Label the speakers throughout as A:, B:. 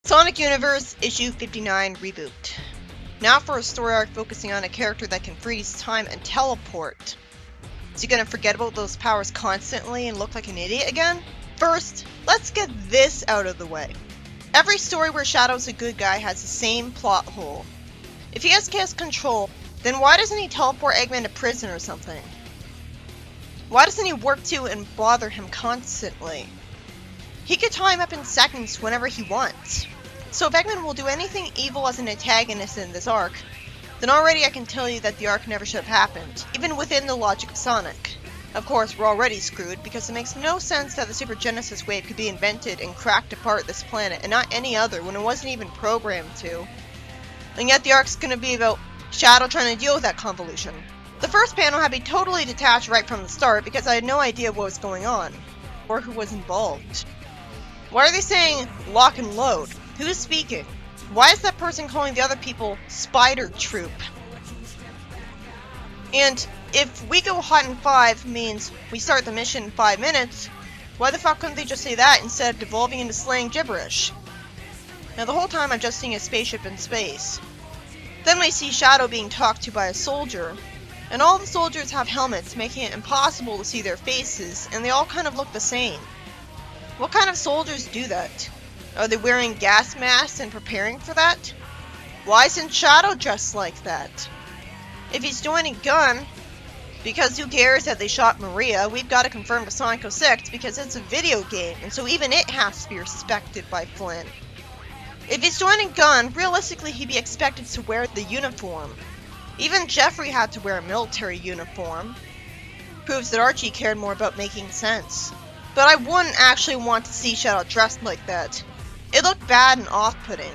A: Sonic Universe, Issue 59, Reboot. Now for a story arc focusing on a character that can freeze time and teleport. Is he gonna forget about those powers constantly and look like an idiot again? First, let's get this out of the way. Every story where Shadow's a good guy has the same plot hole. If he has control, then why doesn't he teleport Eggman to prison or something? Why doesn't he work to and bother him constantly? He could tie him up in seconds whenever he wants. So if Eggman will do anything evil as an antagonist in this arc, then already I can tell you that the arc never should have happened, even within the logic of Sonic. Of course, we're already screwed, because it makes no sense that the Super Genesis wave could be invented and cracked apart this planet, and not any other, when it wasn't even programmed to. And yet the arc's gonna be about Shadow trying to deal with that convolution. The first panel had me totally detached right from the start, because I had no idea what was going on, or who was involved. Why are they saying lock and load? Who's speaking? Why is that person calling the other people Spider Troop? And if we go hot in 5 means we start the mission in 5 minutes, why the fuck couldn't they just say that instead of devolving into slang gibberish? Now the whole time I'm just seeing a spaceship in space. Then we see Shadow being talked to by a soldier, and all the soldiers have helmets making it impossible to see their faces, and they all kind of look the same. What kind of soldiers do that? Are they wearing gas masks and preparing for that? Why isn't Shadow dressed like that? If he's joining Gun, because who cares that they shot Maria, we've got to confirm to Sonic 06 because it's a video game, and so even it has to be respected by Flynn. If he's joining Gun, realistically he'd be expected to wear the uniform. Even Jeffrey had to wear a military uniform. Proves that Archie cared more about making sense. But I wouldn't actually want to see Shadow dressed like that. It looked bad and off-putting,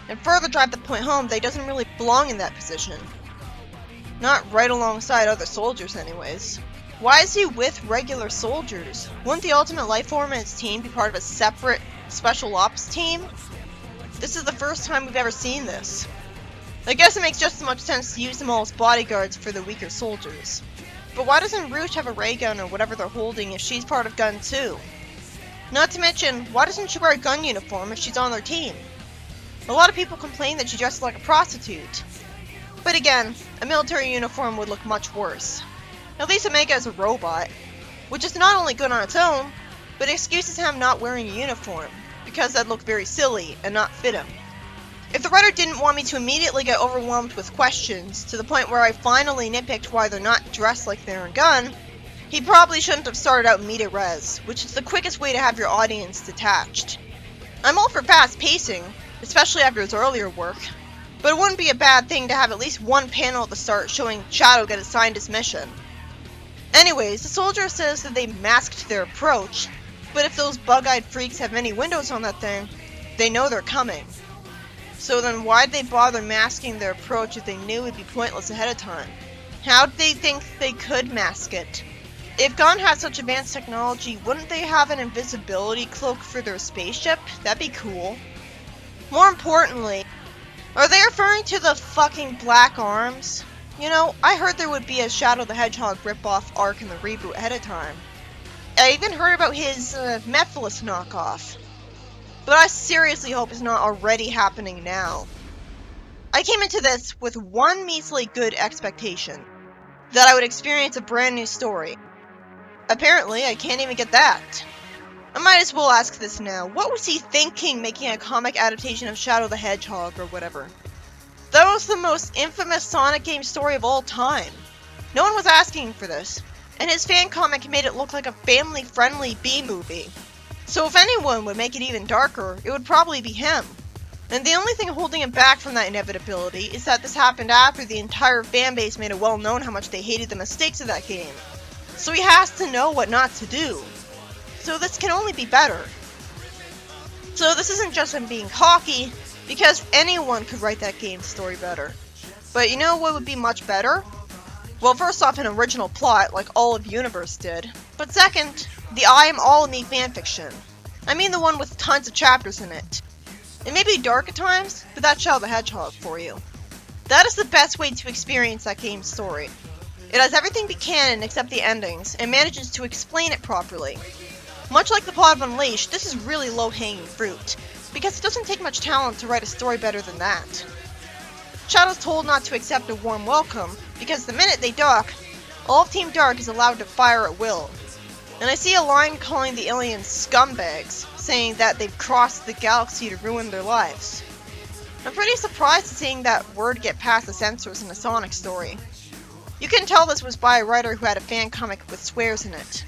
A: and further drive the point home that he doesn't really belong in that position. Not right alongside other soldiers anyways. Why is he with regular soldiers? Wouldn't the Ultimate Lifeform and its team be part of a separate Special Ops team? This is the first time we've ever seen this. I guess it makes just as much sense to use them all as bodyguards for the weaker soldiers. But why doesn't Rouge have a ray gun or whatever they're holding if she's part of Gun too? Not to mention, why doesn't she wear a gun uniform if she's on their team? A lot of people complain that she dresses like a prostitute. But again, a military uniform would look much worse. At least Omega is a robot, which is not only good on its own, but excuses him not wearing a uniform, because that'd look very silly and not fit him. If the writer didn't want me to immediately get overwhelmed with questions, to the point where I finally nitpicked why they're not dressed like they're in Gun, he probably shouldn't have started out media res, which is the quickest way to have your audience detached. I'm all for fast pacing, especially after his earlier work, but it wouldn't be a bad thing to have at least one panel at the start showing Shadow get assigned his mission. Anyways, the soldier says that they masked their approach, but if those bug-eyed freaks have any windows on that thing, they know they're coming. So then why'd they bother masking their approach if they knew it'd be pointless ahead of time? How'd they think they could mask it? If Gun had such advanced technology, wouldn't they have an invisibility cloak for their spaceship? That'd be cool. More importantly, are they referring to the fucking Black Arms? You know, I heard there would be a Shadow the Hedgehog ripoff arc in the reboot ahead of time. I even heard about his Mephiles knockoff. But I seriously hope it's not already happening now. I came into this with one measly good expectation. That I would experience a brand new story. Apparently, I can't even get that. I might as well ask this now. What was he thinking making a comic adaptation of Shadow the Hedgehog or whatever? That was the most infamous Sonic game story of all time. No one was asking for this, and his fan comic made it look like a family-friendly B-movie. So if anyone would make it even darker, it would probably be him. And the only thing holding him back from that inevitability is that this happened after the entire fanbase made it well known how much they hated the mistakes of that game. So he has to know what not to do. So this can only be better. So this isn't just him being cocky, because anyone could write that game story better. But you know what would be much better? Well, first off, an original plot, like all of Universe did. But second, the I Am All of Me fanfiction. I mean the one with tons of chapters in it. It may be dark at times, but that's Shadow the Hedgehog for you. That is the best way to experience that game's story. It has everything but canon except the endings, and manages to explain it properly. Much like the plot of Unleashed, this is really low-hanging fruit. because it doesn't take much talent to write a story better than that. Shadow's told not to accept a warm welcome, because the minute they dock, all of Team Dark is allowed to fire at will. And I see a line calling the aliens scumbags, saying that they've crossed the galaxy to ruin their lives. I'm pretty surprised at seeing that word get past the censors in a Sonic story. You can tell this was by a writer who had a fan comic with swears in it.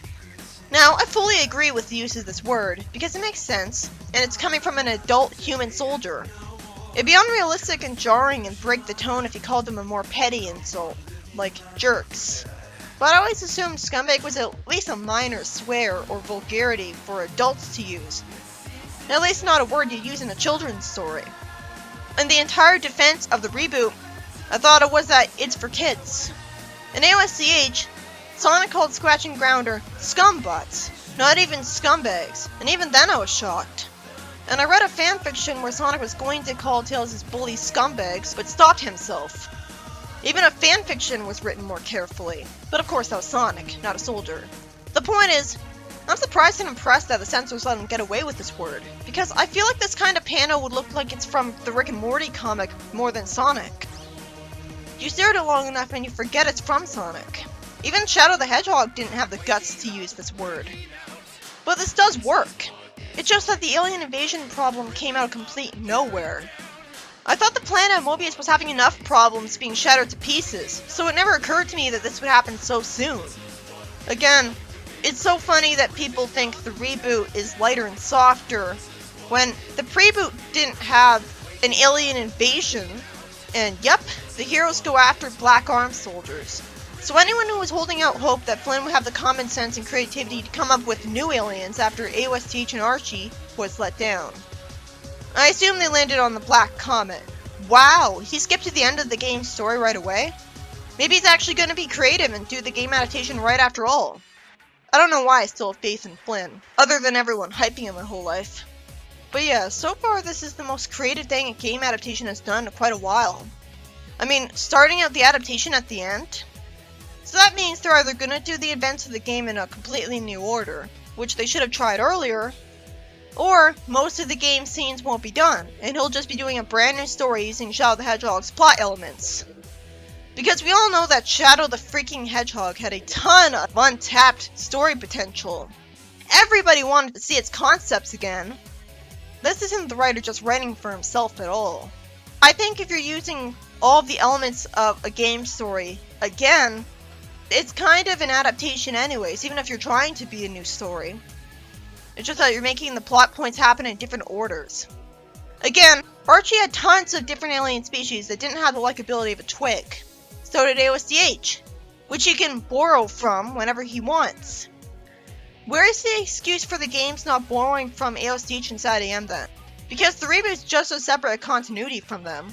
A: Now, I fully agree with the use of this word, because it makes sense, and it's coming from an adult human soldier. It'd be unrealistic and jarring and break the tone if you called them a more petty insult, like jerks. But I always assumed scumbag was at least a minor swear or vulgarity for adults to use. At least not a word you use in a children's story. In the entire defense of the reboot, I thought it was that it's for kids. In AOSCH, Sonic called Scratch and Grounder scumbutts, not even scumbags, and even then I was shocked. And I read a fanfiction where Sonic was going to call Tails' bullies scumbags, but stopped himself. Even a fanfiction was written more carefully, but of course that was Sonic, not a soldier. The point is, I'm surprised and impressed that the censors let him get away with this word, because I feel like this kind of panel would look like it's from the Rick and Morty comic more than Sonic. You stare at it long enough and you forget it's from Sonic. Even Shadow the Hedgehog didn't have the guts to use this word. But this does work. It's just that the alien invasion problem came out of complete nowhere. I thought the planet Mobius was having enough problems being shattered to pieces, so it never occurred to me that this would happen so soon. Again, it's so funny that people think the reboot is lighter and softer, when the preboot didn't have an alien invasion, and yep, the heroes go after Black Arm soldiers. So anyone who was holding out hope that Flynn would have the common sense and creativity to come up with new aliens after AOSTH and Archie was let down. I assume they landed on the Black Comet. Wow, he skipped to the end of the game's story right away? Maybe he's actually going to be creative and do the game adaptation right after all. I don't know why I still have faith in Flynn, other than everyone hyping him my whole life. But yeah, so far this is the most creative thing a game adaptation has done in quite a while. I mean, starting out the adaptation at the end? So that means they're either gonna do the events of the game in a completely new order, which they should have tried earlier, or most of the game scenes won't be done, and he'll just be doing a brand new story using Shadow the Hedgehog's plot elements. Because we all know that Shadow the freaking Hedgehog had a ton of untapped story potential. Everybody wanted to see its concepts again. This isn't the writer just writing for himself at all. I think if you're using all of the elements of a game story again, it's kind of an adaptation anyways, even if you're trying to be a new story. It's just that you're making the plot points happen in different orders. Again, Archie had tons of different alien species that didn't have the likability of a twig. So did AOSTH, which he can borrow from whenever he wants. Where is the excuse for the games not borrowing from AOSTH and SAT-AM then? Because the reboot's just so separate a continuity from them.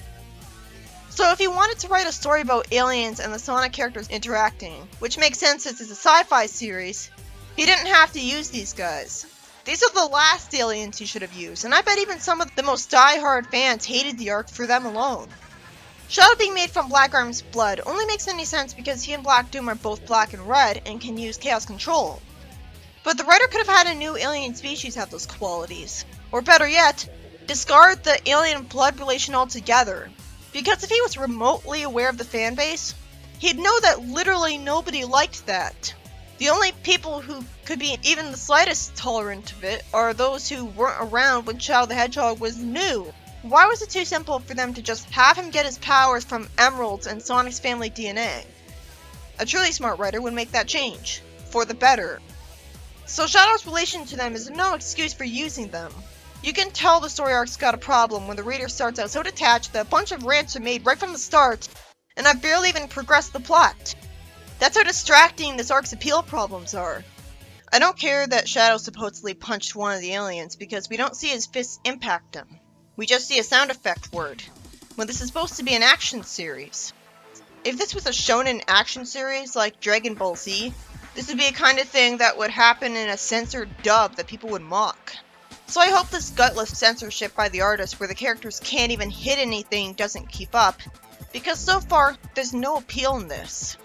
A: So if he wanted to write a story about aliens and the Sonic characters interacting, which makes sense since it's a sci-fi series, he didn't have to use these guys. These are the last aliens he should have used, and I bet even some of the most die-hard fans hated the arc for them alone. Shadow being made from Black Arm's blood only makes any sense because he and Black Doom are both black and red and can use Chaos Control. But the writer could have had a new alien species have those qualities. Or better yet, discard the alien blood relation altogether. Because if he was remotely aware of the fanbase, he'd know that literally nobody liked that. The only people who could be even the slightest tolerant of it are those who weren't around when Shadow the Hedgehog was new. Why was it too simple for them to just have him get his powers from emeralds and Sonic's family DNA? A truly smart writer would make that change. For the better. So Shadow's relation to them is no excuse for using them. You can tell the story arc's got a problem when the reader starts out so detached that a bunch of rants are made right from the start, and I've barely even progressed the plot. That's how distracting this arc's appeal problems are. I don't care that Shadow supposedly punched one of the aliens because we don't see his fists impact him. We just see a sound effect word, when this is supposed to be an action series. If this was a shonen action series like Dragon Ball Z, this would be a kind of thing that would happen in a censored dub that people would mock. So I hope this gutless censorship by the artist where the characters can't even hit anything doesn't keep up, because so far, there's no appeal in this.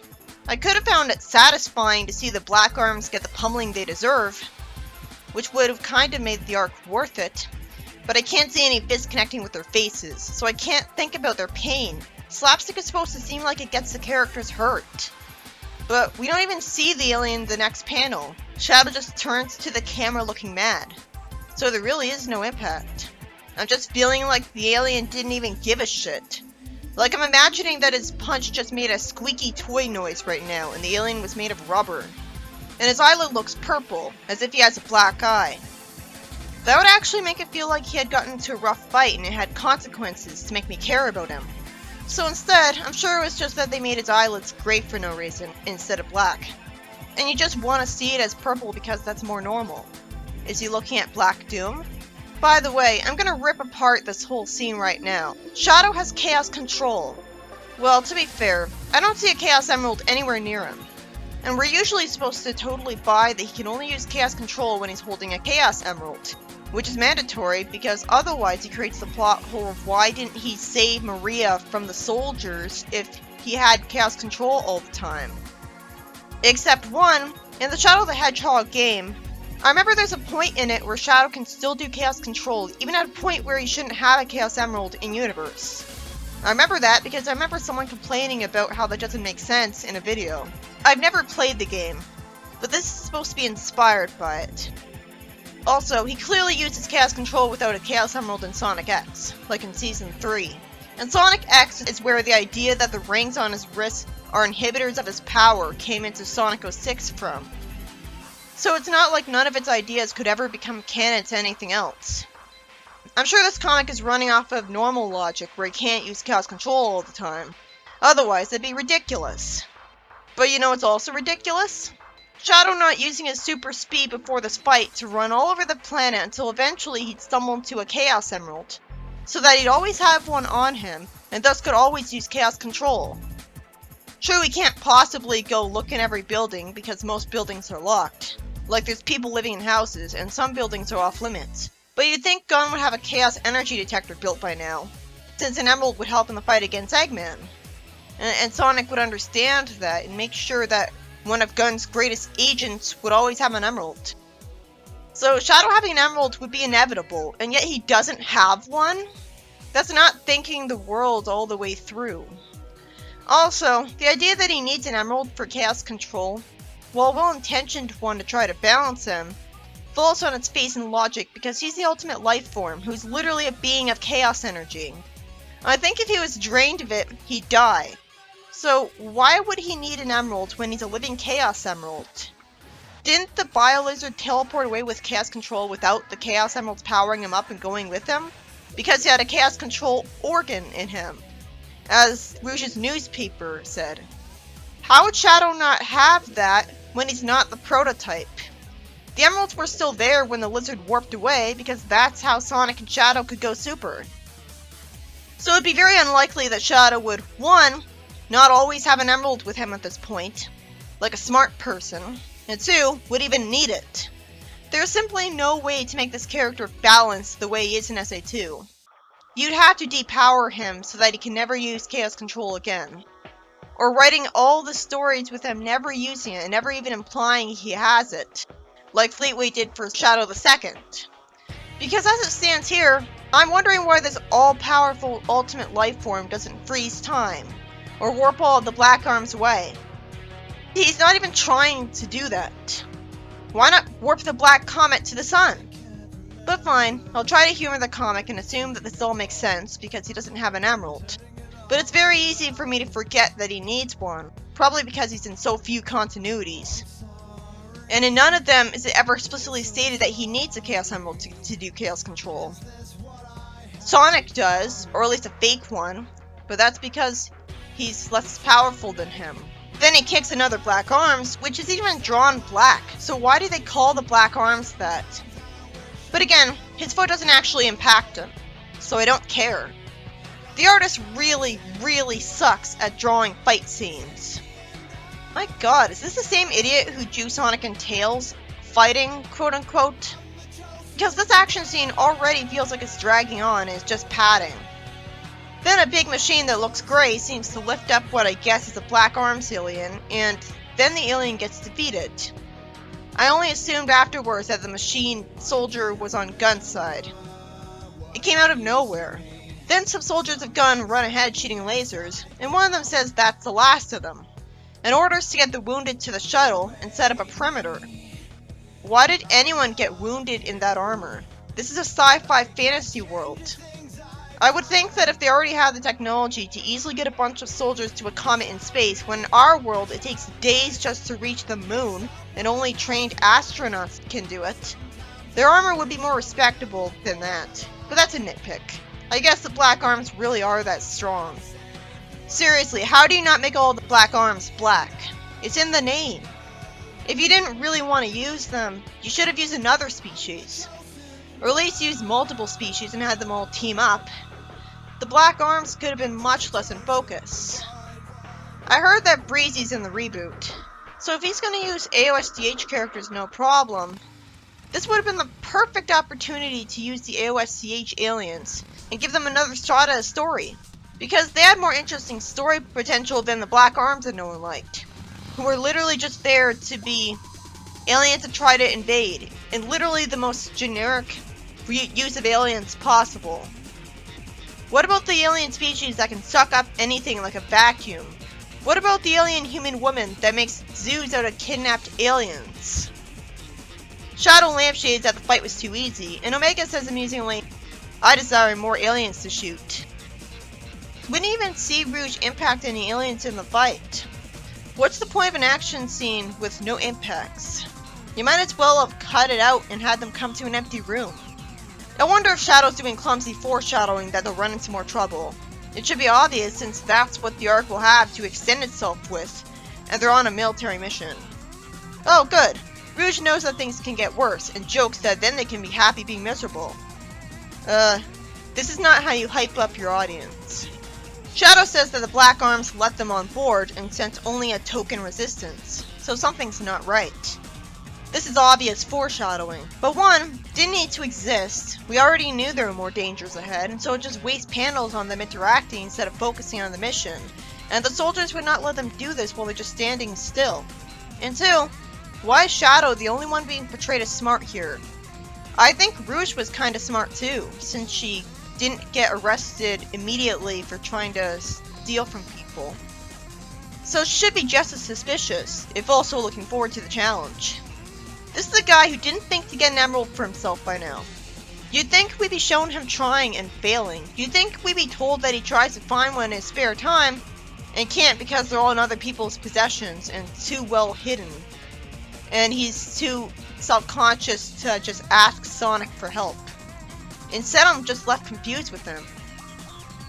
A: I could have found it satisfying to see the Black Arms get the pummeling they deserve, which would have kind of made the arc worth it, but I can't see any fists connecting with their faces, so I can't think about their pain. Slapstick is supposed to seem like it gets the characters hurt. But we don't even see the alien in the next panel. Shadow just turns to the camera looking mad. So there really is no impact. I'm just feeling like the alien didn't even give a shit. Like I'm imagining that his punch just made a squeaky toy noise right now and the alien was made of rubber. And his eyelid looks purple, as if he has a black eye. That would actually make it feel like he had gotten into a rough fight and it had consequences to make me care about him. So instead, I'm sure it was just that they made his eyelids gray for no reason, instead of black. And you just want to see it as purple because that's more normal. Is he looking at Black Doom? By the way, I'm gonna rip apart this whole scene right now. Shadow has Chaos Control. Well, to be fair, I don't see a Chaos Emerald anywhere near him. And we're usually supposed to totally buy that he can only use Chaos Control when he's holding a Chaos Emerald. Which is mandatory because otherwise he creates the plot hole of why didn't he save Maria from the soldiers if he had Chaos Control all the time. Except one, in the Shadow the Hedgehog game, I remember there's a point in it where Shadow can still do Chaos Control, even at a point where he shouldn't have a Chaos Emerald in universe. I remember that because I remember someone complaining about how that doesn't make sense in a video. I've never played the game, but this is supposed to be inspired by it. Also, he clearly uses Chaos Control without a Chaos Emerald in Sonic X, like in Season 3. And Sonic X is where the idea that the rings on his wrist are inhibitors of his power came into Sonic 06 from. So it's not like none of its ideas could ever become canon to anything else. I'm sure this comic is running off of normal logic where he can't use Chaos Control all the time. Otherwise, it'd be ridiculous. But you know what's also ridiculous? Shadow not using his super speed before this fight to run all over the planet until eventually he'd stumble into a Chaos Emerald, so that he'd always have one on him, and thus could always use Chaos Control. True, he can't possibly go look in every building because most buildings are locked. Like there's people living in houses, and some buildings are off limits. But you'd think Gunn would have a Chaos Energy Detector built by now, since an Emerald would help in the fight against Eggman. And Sonic would understand that and make sure that one of Gunn's greatest agents would always have an emerald. So Shadow having an emerald would be inevitable, and yet he doesn't have one? That's not thinking the world all the way through. Also, the idea that he needs an emerald for Chaos Control, while a well-intentioned one to try to balance him, falls on its face in logic because he's the ultimate life form, who's literally a being of chaos energy. I think if he was drained of it, he'd die. So why would he need an emerald when he's a living Chaos Emerald? Didn't the Bio-Lizard teleport away with Chaos Control without the Chaos Emeralds powering him up and going with him? Because he had a Chaos Control organ in him, as Rouge's newspaper said. How would Shadow not have that when he's not the prototype? The emeralds were still there when the lizard warped away because that's how Sonic and Shadow could go super. So it'd be very unlikely that Shadow would, 1, not always have an emerald with him at this point, like a smart person, and 2, would even need it. There's simply no way to make this character balanced the way he is in SA2. You'd have to depower him so that he can never use Chaos Control again. Or writing all the stories with him never using it and never even implying he has it, like Fleetway did for Shadow the Second. Because as it stands here, I'm wondering why this all-powerful ultimate life form doesn't freeze time, or warp all of the Black Arms away. He's not even trying to do that. Why not warp the Black Comet to the sun? But fine, I'll try to humor the comic and assume that this all makes sense because he doesn't have an emerald. But it's very easy for me to forget that he needs one, probably because he's in so few continuities. And in none of them is it ever explicitly stated that he needs a Chaos Emerald to do Chaos Control. Sonic does, or at least a fake one, but that's because he's less powerful than him. Then he kicks another Black Arms, which is even drawn black, so why do they call the Black Arms that? But again, his foot doesn't actually impact him, so I don't care. The artist really, really sucks at drawing fight scenes. My god, is this the same idiot who drew Sonic and Tails fighting, quote-unquote? Because this action scene already feels like it's dragging on and is just padding. Then a big machine that looks gray seems to lift up what I guess is a Black Arms alien, and then the alien gets defeated. I only assumed afterwards that the machine soldier was on Gunn's side. It came out of nowhere. Then some soldiers of Gun run ahead shooting lasers, and one of them says that's the last of them, and orders to get the wounded to the shuttle and set up a perimeter. Why did anyone get wounded in that armor? This is a sci-fi fantasy world. I would think that if they already have the technology to easily get a bunch of soldiers to a comet in space, when in our world it takes days just to reach the moon, and only trained astronauts can do it, their armor would be more respectable than that. But that's a nitpick. I guess the black arms really are that strong. Seriously, how do you not make all the black arms black? It's in the name. If you didn't really want to use them, you should have used another species. Or at least used multiple species and had them all team up. The black arms could have been much less in focus. I heard that Breezy's in the reboot, so if he's going to use AOSDH characters no problem, this would have been the perfect opportunity to use the AOSCH aliens and give them another shot at a story, because they had more interesting story potential than the black arms that no one liked, who were literally just there to be aliens that try to invade, and literally the most generic use of aliens possible. What about the alien species that can suck up anything like a vacuum? What about the alien human woman that makes zoos out of kidnapped aliens? Shadow lampshades that the fight was too easy, and Omega says amusingly, I desire more aliens to shoot. We didn't even see Rouge impact any aliens in the fight. What's the point of an action scene with no impacts? You might as well have cut it out and had them come to an empty room. I wonder if Shadow's doing clumsy foreshadowing that they'll run into more trouble. It should be obvious since that's what the arc will have to extend itself with, and they're on a military mission. Oh good, Rouge knows that things can get worse, and jokes that then they can be happy being miserable. This is not how you hype up your audience. Shadow says that the Black Arms let them on board and sent only a token resistance, so something's not right. This is obvious foreshadowing, but one, didn't need to exist. We already knew there were more dangers ahead, and so it just wastes panels on them interacting instead of focusing on the mission. And the soldiers would not let them do this while they're just standing still. And two, why is Shadow the only one being portrayed as smart here? I think Rouge was kinda smart too, since she didn't get arrested immediately for trying to steal from people. So she should be just as suspicious, if also looking forward to the challenge. This is a guy who didn't think to get an emerald for himself by now. You'd think we'd be shown him trying and failing. You'd think we'd be told that he tries to find one in his spare time, and can't because they're all in other people's possessions and too well hidden. And he's too self-conscious to just ask Sonic for help. Instead, I'm just left confused with him.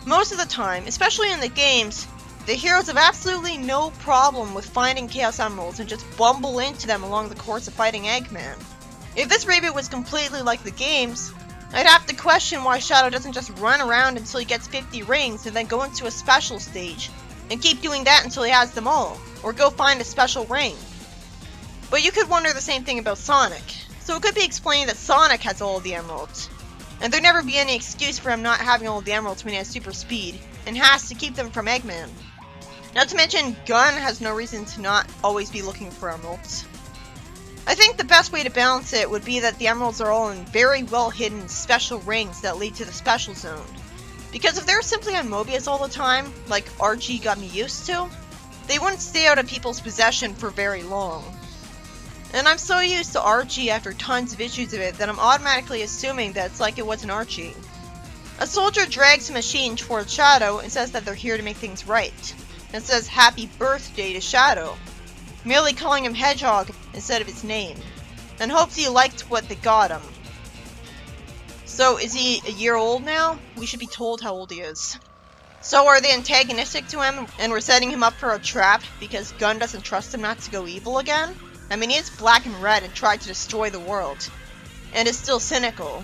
A: Most of the time, especially in the games, the heroes have absolutely no problem with finding Chaos Emeralds and just bumble into them along the course of fighting Eggman. If this reboot was completely like the games, I'd have to question why Shadow doesn't just run around until he gets 50 rings and then go into a special stage, and keep doing that until he has them all, or go find a special ring. But you could wonder the same thing about Sonic, so it could be explained that Sonic has all of the emeralds, and there'd never be any excuse for him not having all of the emeralds when he has super speed, and has to keep them from Eggman. Not to mention, Gun has no reason to not always be looking for emeralds. I think the best way to balance it would be that the emeralds are all in very well hidden special rings that lead to the special zone. Because if they were simply on Mobius all the time, like RG got me used to, they wouldn't stay out of people's possession for very long. And I'm so used to RG after tons of issues of it that I'm automatically assuming that it's like it was an Archie. A soldier drags a machine towards Shadow and says that they're here to make things right. And says happy birthday to Shadow, merely calling him Hedgehog instead of his name, and hopes he liked what they got him. So is he a year old now? We should be told how old he is. So are they antagonistic to him and we're setting him up for a trap because Gun doesn't trust him not to go evil again? I mean, he is black and red and tried to destroy the world, and is still cynical.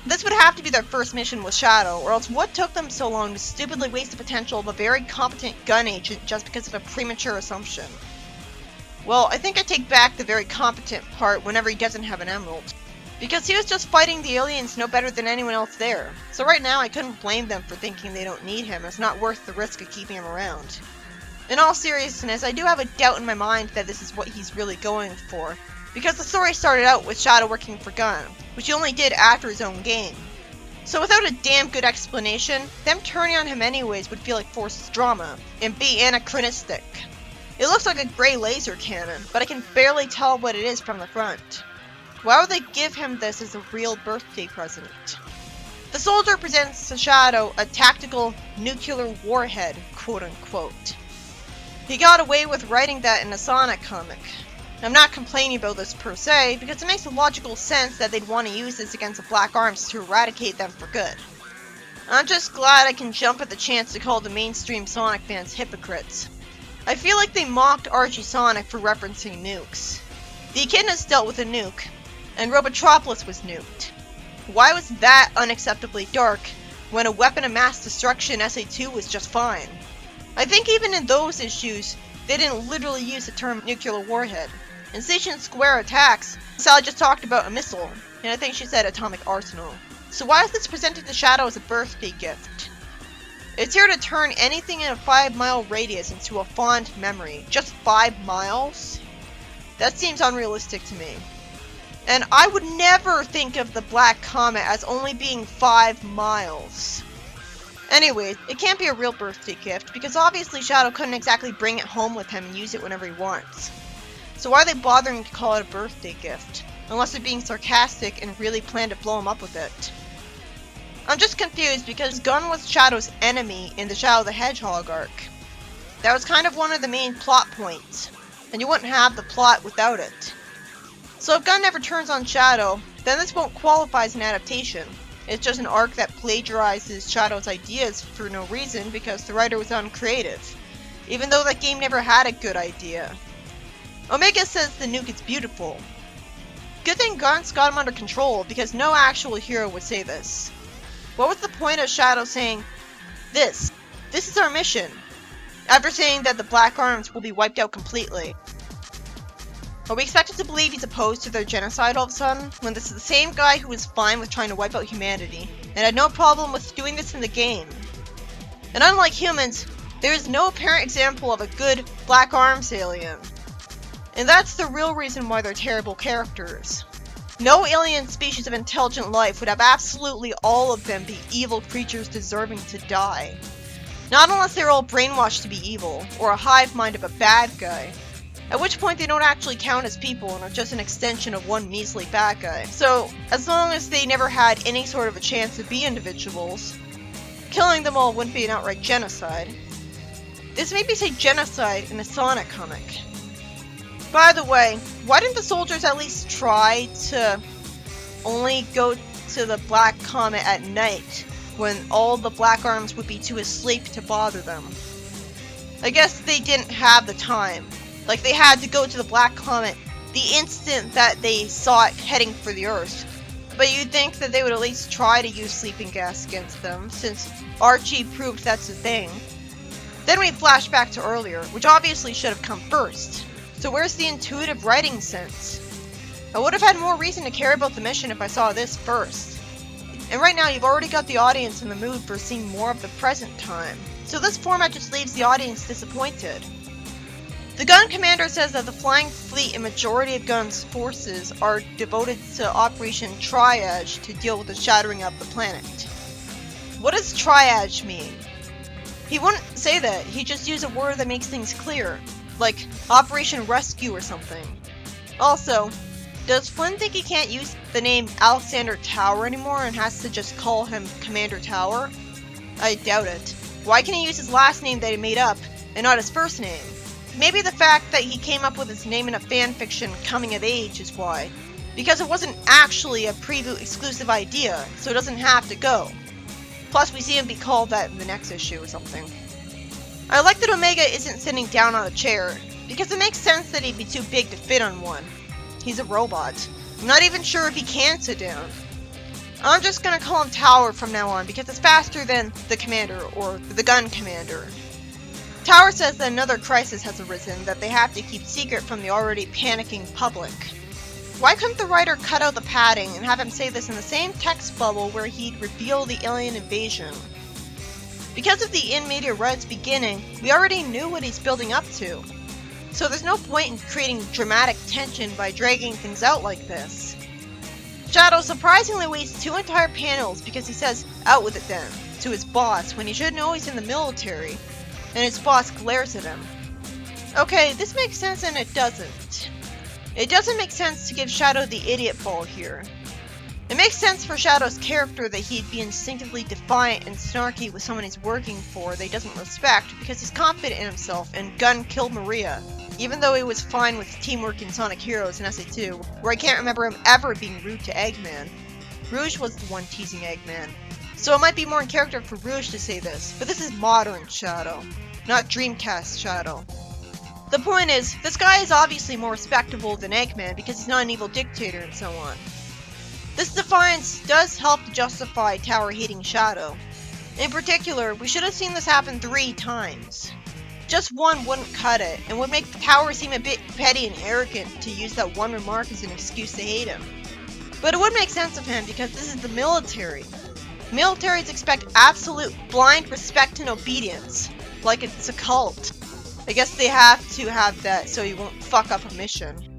A: This would have to be their first mission with Shadow, or else what took them so long to stupidly waste the potential of a very competent gun agent just because of a premature assumption? Well, I think I take back the very competent part whenever he doesn't have an emerald. Because he was just fighting the aliens no better than anyone else there. So right now I couldn't blame them for thinking they don't need him. It's not worth the risk of keeping him around. In all seriousness, I do have a doubt in my mind that this is what he's really going for. Because the story started out with Shadow working for Gun, which he only did after his own game. So without a damn good explanation, them turning on him anyways would feel like forced drama, and be anachronistic. It looks like a grey laser cannon, but I can barely tell what it is from the front. Why would they give him this as a real birthday present? The soldier presents to Shadow a tactical nuclear warhead, quote unquote. He got away with writing that in a Sonic comic. I'm not complaining about this per se, because it makes a logical sense that they'd want to use this against the Black Arms to eradicate them for good. I'm just glad I can jump at the chance to call the mainstream Sonic fans hypocrites. I feel like they mocked Archie Sonic for referencing nukes. The Echidnas dealt with a nuke, and Robotropolis was nuked. Why was that unacceptably dark, when a weapon of mass destruction SA2 was just fine? I think even in those issues, they didn't literally use the term nuclear warhead. In Station Square Attacks, Sally just talked about a missile, and I think she said atomic arsenal. So why is this presented to Shadow as a birthday gift? It's here to turn anything in a 5-mile radius into a fond memory. Just 5 miles? That seems unrealistic to me. And I would never think of the Black Comet as only being 5 miles. Anyway, it can't be a real birthday gift, because obviously Shadow couldn't exactly bring it home with him and use it whenever he wants. So why are they bothering to call it a birthday gift? Unless they're being sarcastic and really plan to blow him up with it. I'm just confused because Gunn was Shadow's enemy in the Shadow the Hedgehog arc. That was kind of one of the main plot points, and you wouldn't have the plot without it. So if Gunn never turns on Shadow, then this won't qualify as an adaptation. It's just an arc that plagiarizes Shadow's ideas for no reason because the writer was uncreative, even though that game never had a good idea. Omega says the nuke is beautiful. Good thing Gunn's got him under control because no actual hero would say this. What was the point of Shadow saying, this is our mission, after saying that the Black Arms will be wiped out completely? Are we expected to believe he's opposed to their genocide all of a sudden, when this is the same guy who was fine with trying to wipe out humanity, and had no problem with doing this in the game? And unlike humans, there is no apparent example of a good Black Arms alien. And that's the real reason why they're terrible characters. No alien species of intelligent life would have absolutely all of them be evil creatures deserving to die. Not unless they're all brainwashed to be evil, or a hive mind of a bad guy. At which point they don't actually count as people and are just an extension of one measly bad guy. So, as long as they never had any sort of a chance to be individuals, killing them all wouldn't be an outright genocide. This made me say genocide in a Sonic comic. By the way, why didn't the soldiers at least try to only go to the Black Comet at night, when all the Black Arms would be too asleep to bother them? I guess they didn't have the time. Like, they had to go to the Black Comet the instant that they saw it heading for the Earth. But you'd think that they would at least try to use sleeping gas against them, since Archie proved that's a thing. Then we flash back to earlier, which obviously should have come first. So where's the intuitive writing sense? I would have had more reason to care about the mission if I saw this first. And right now you've already got the audience in the mood for seeing more of the present time. So this format just leaves the audience disappointed. The Gun Commander says that the Flying Fleet and majority of Gun's forces are devoted to Operation Triage to deal with the shattering of the planet. What does Triage mean? He wouldn't say that, he'd just use a word that makes things clear, like Operation Rescue or something. Also, does Flynn think he can't use the name Alexander Tower anymore and has to just call him Commander Tower? I doubt it. Why can he use his last name that he made up and not his first name? Maybe the fact that he came up with his name in a fanfiction coming of age is why. Because it wasn't actually a preview exclusive idea, so it doesn't have to go. Plus we see him be called that in the next issue or something. I like that Omega isn't sitting down on a chair, because it makes sense that he'd be too big to fit on one. He's a robot. I'm not even sure if he can sit down. I'm just gonna call him Tower from now on because it's faster than the Commander or the Gun Commander. Tower says that another crisis has arisen that they have to keep secret from the already panicking public. Why couldn't the writer cut out the padding and have him say this in the same text bubble where he'd reveal the alien invasion? Because of the in media res beginning, we already knew what he's building up to. So there's no point in creating dramatic tension by dragging things out like this. Shadow surprisingly wastes 2 entire panels because he says, "Out with it then," to his boss when he should know he's in the military, and his boss glares at him. Okay, this makes sense and it doesn't. It doesn't make sense to give Shadow the idiot ball here. It makes sense for Shadow's character that he'd be instinctively defiant and snarky with someone he's working for that he doesn't respect because he's confident in himself and Gun killed Maria, even though he was fine with teamwork in Sonic Heroes and SA2, where I can't remember him ever being rude to Eggman. Rouge was the one teasing Eggman. So it might be more in character for Rouge to say this, but this is modern Shadow, not Dreamcast Shadow. The point is, this guy is obviously more respectable than Eggman because he's not an evil dictator and so on. This defiance does help to justify Tower hating Shadow. In particular, we should have seen this happen 3 times. Just one wouldn't cut it, and would make Tower seem a bit petty and arrogant to use that one remark as an excuse to hate him. But it would make sense of him because this is the military. Militaries expect absolute blind respect and obedience, like it's a cult. I guess they have to have that so you won't fuck up a mission.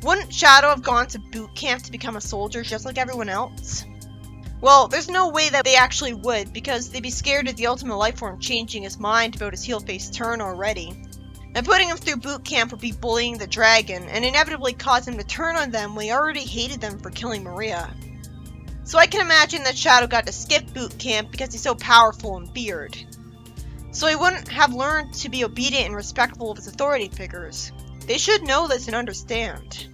A: Wouldn't Shadow have gone to boot camp to become a soldier just like everyone else? Well, there's no way that they actually would, because they'd be scared of the Ultimate Lifeform changing his mind about his heel-face turn already. And putting him through boot camp would be bullying the dragon, and inevitably cause him to turn on them when he already hated them for killing Maria. So I can imagine that Shadow got to skip boot camp because he's so powerful and feared. So he wouldn't have learned to be obedient and respectful of his authority figures. They should know this and understand.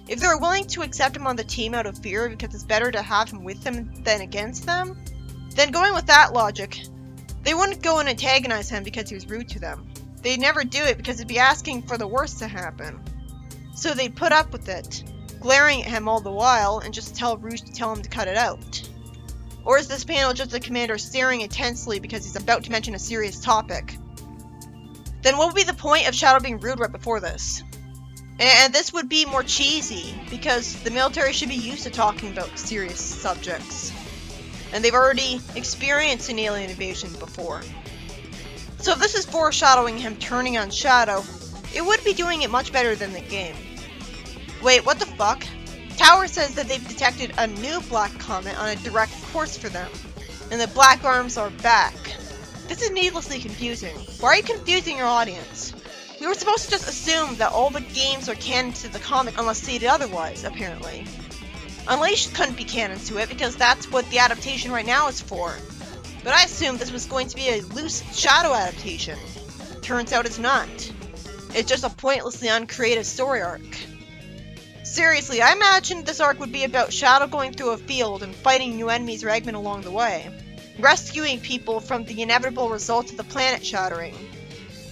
A: If they're willing to accept him on the team out of fear because it's better to have him with them than against them, then going with that logic, they wouldn't go and antagonize him because he was rude to them. They'd never do it because it'd be asking for the worst to happen. So they'd put up with it, glaring at him all the while and just tell Rouge to tell him to cut it out. Or is this panel just the commander staring intensely because he's about to mention a serious topic? Then what would be the point of Shadow being rude right before this? And this would be more cheesy, because the military should be used to talking about serious subjects. And they've already experienced an alien invasion before. So if this is foreshadowing him turning on Shadow, it would be doing it much better than the game. Wait, what the fuck? Tower says that they've detected a new black comet on a direct course for them, and the black arms are back. This is needlessly confusing. Why are you confusing your audience? We were supposed to just assume that all the games are canon to the comic unless stated otherwise, apparently. Unleashed couldn't be canon to it because that's what the adaptation right now is for. But I assumed this was going to be a loose Shadow adaptation. Turns out it's not. It's just a pointlessly uncreative story arc. Seriously, I imagined this arc would be about Shadow going through a field and fighting new enemies or Eggman along the way, rescuing people from the inevitable results of the planet shattering.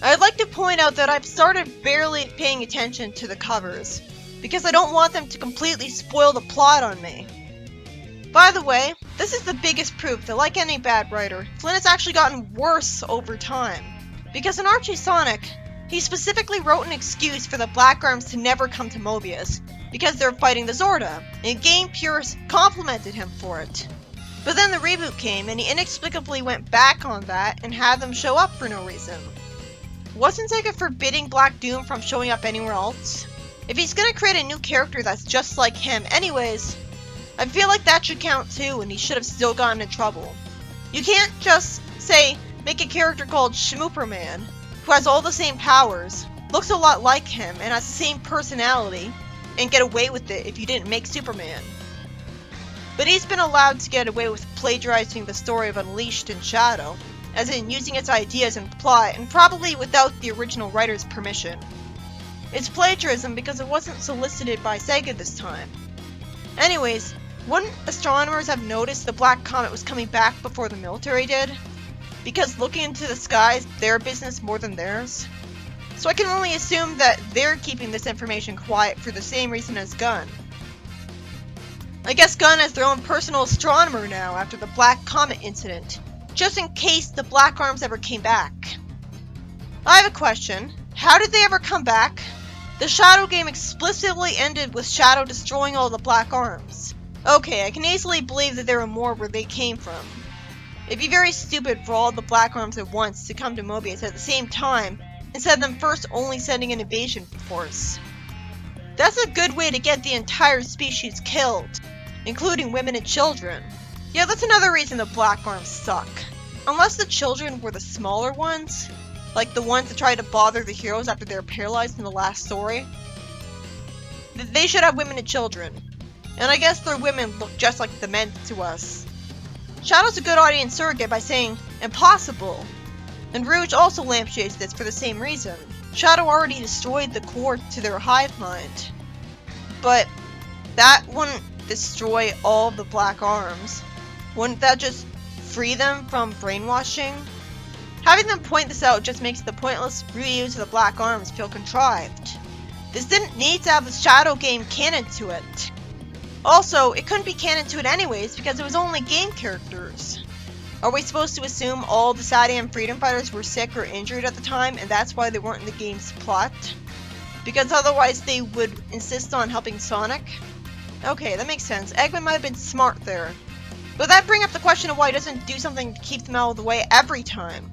A: I'd like to point out that I've started barely paying attention to the covers, because I don't want them to completely spoil the plot on me. By the way, this is the biggest proof that, like any bad writer, Flynn has actually gotten worse over time. Because in Archie Sonic, he specifically wrote an excuse for the Black Arms to never come to Mobius, because they're fighting the Zorda, and game purists complimented him for it. But then the reboot came, and he inexplicably went back on that and had them show up for no reason. Wasn't Sega forbidding Black Doom from showing up anywhere else? If he's gonna create a new character that's just like him anyways, I feel like that should count too, and he should have still gotten in trouble. You can't just, say, make a character called Schmooperman, who has all the same powers, looks a lot like him, and has the same personality, and get away with it if you didn't make Superman. But he's been allowed to get away with plagiarizing the story of Unleashed and Shadow, as in using its ideas and plot, and probably without the original writer's permission. It's plagiarism because it wasn't solicited by Sega this time. Anyways, wouldn't astronomers have noticed the Black Comet was coming back before the military did? Because looking into the sky is their business more than theirs? So I can only assume that they're keeping this information quiet for the same reason as Gun. I guess Gun has their own personal astronomer now after the Black Comet incident, just in case the Black Arms ever came back. I have a question. How did they ever come back? The Shadow game explicitly ended with Shadow destroying all the Black Arms. Okay, I can easily believe that there were more where they came from. It'd be very stupid for all the Black Arms at once to come to Mobius at the same time, instead of them first only sending an invasion force. That's a good way to get the entire species killed. including women and children. Yeah, that's another reason the Black Arms suck. Unless the children were the smaller ones, like the ones that tried to bother the heroes after they were paralyzed in the last story, they should have women and children. And I guess their women look just like the men to us. Shadow's a good audience surrogate by saying, impossible. And Rouge also lampshades this for the same reason. Shadow already destroyed the core to their hive mind. But that wouldn't destroy all of the Black Arms. Wouldn't that just free them from brainwashing? Having them point this out just makes the pointless reuse of the Black Arms feel contrived. This didn't need to have the Shadow game canon to it. Also, it couldn't be canon to it anyways because it was only game characters. Are we supposed to assume all the Sadian freedom fighters were sick or injured at the time and that's why they weren't in the game's plot? Because otherwise they would insist on helping Sonic? Okay, that makes sense. Eggman might have been smart there. But that brings up the question of why he doesn't do something to keep them out of the way every time.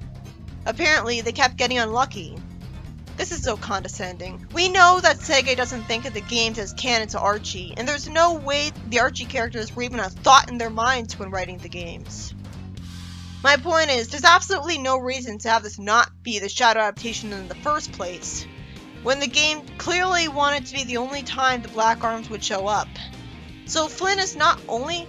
A: Apparently, they kept getting unlucky. This is so condescending. We know that Sega doesn't think of the games as canon to Archie, and there's no way the Archie characters were even a thought in their minds when writing the games. My point is, there's absolutely no reason to have this not be the Shadow adaptation in the first place, when the game clearly wanted to be the only time the Black Arms would show up. So Flynn is not only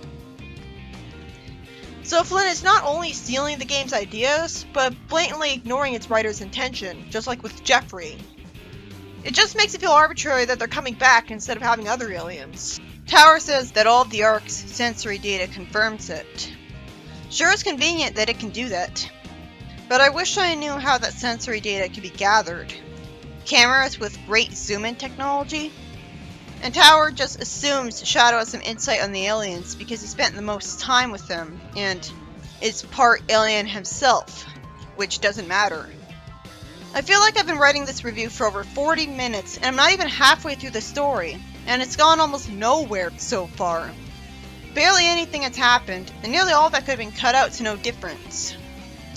A: stealing the game's ideas, but blatantly ignoring its writer's intention, just like with Jeffrey. It just makes it feel arbitrary that they're coming back instead of having other aliens. Tower says that all of the Ark's sensory data confirms it. Sure, it's convenient that it can do that, but I wish I knew how that sensory data could be gathered. Cameras with great zoom-in technology? And Tower just assumes Shadow has some insight on the aliens because he spent the most time with them, and is part alien himself, which doesn't matter. I feel like I've been writing this review for over 40 minutes, and I'm not even halfway through the story, and it's gone almost nowhere so far. Barely anything has happened, and nearly all that could have been cut out to no difference.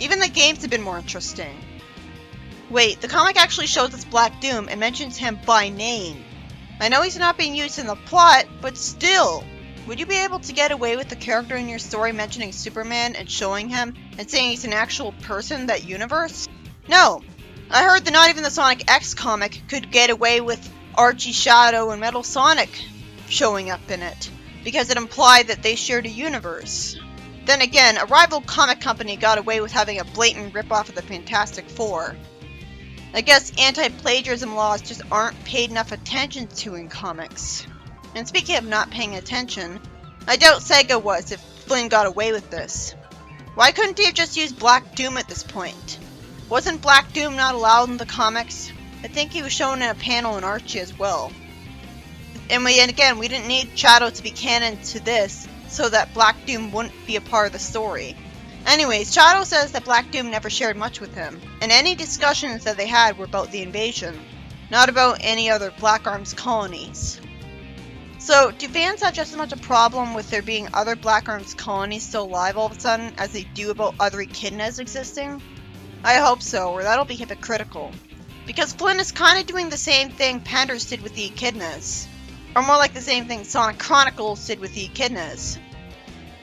A: Even the games have been more interesting. Wait, the comic actually shows us Black Doom and mentions him by name. I know he's not being used in the plot, but still, would you be able to get away with the character in your story mentioning Superman and showing him and saying he's an actual person in that universe? No. I heard that not even the Sonic X comic could get away with Archie, Shadow, and Metal Sonic showing up in it, because it implied that they shared a universe. Then again, a rival comic company got away with having a blatant ripoff of the Fantastic Four. I guess anti-plagiarism laws just aren't paid enough attention to in comics. And speaking of not paying attention, I doubt Sega was if Flynn got away with this. Why couldn't he have just used Black Doom at this point? Wasn't Black Doom not allowed in the comics? I think he was shown in a panel in Archie as well. And again, we didn't need Shadow to be canon to this so that Black Doom wouldn't be a part of the story. Anyways, Shadow says that Black Doom never shared much with him, and any discussions that they had were about the invasion, not about any other Black Arms colonies. So, do fans have just as much a problem with there being other Black Arms colonies still alive all of a sudden as they do about other echidnas existing? I hope so, or that'll be hypocritical. Because Flynn is kind of doing the same thing Panders did with the echidnas. Or more like the same thing Sonic Chronicles did with the echidnas.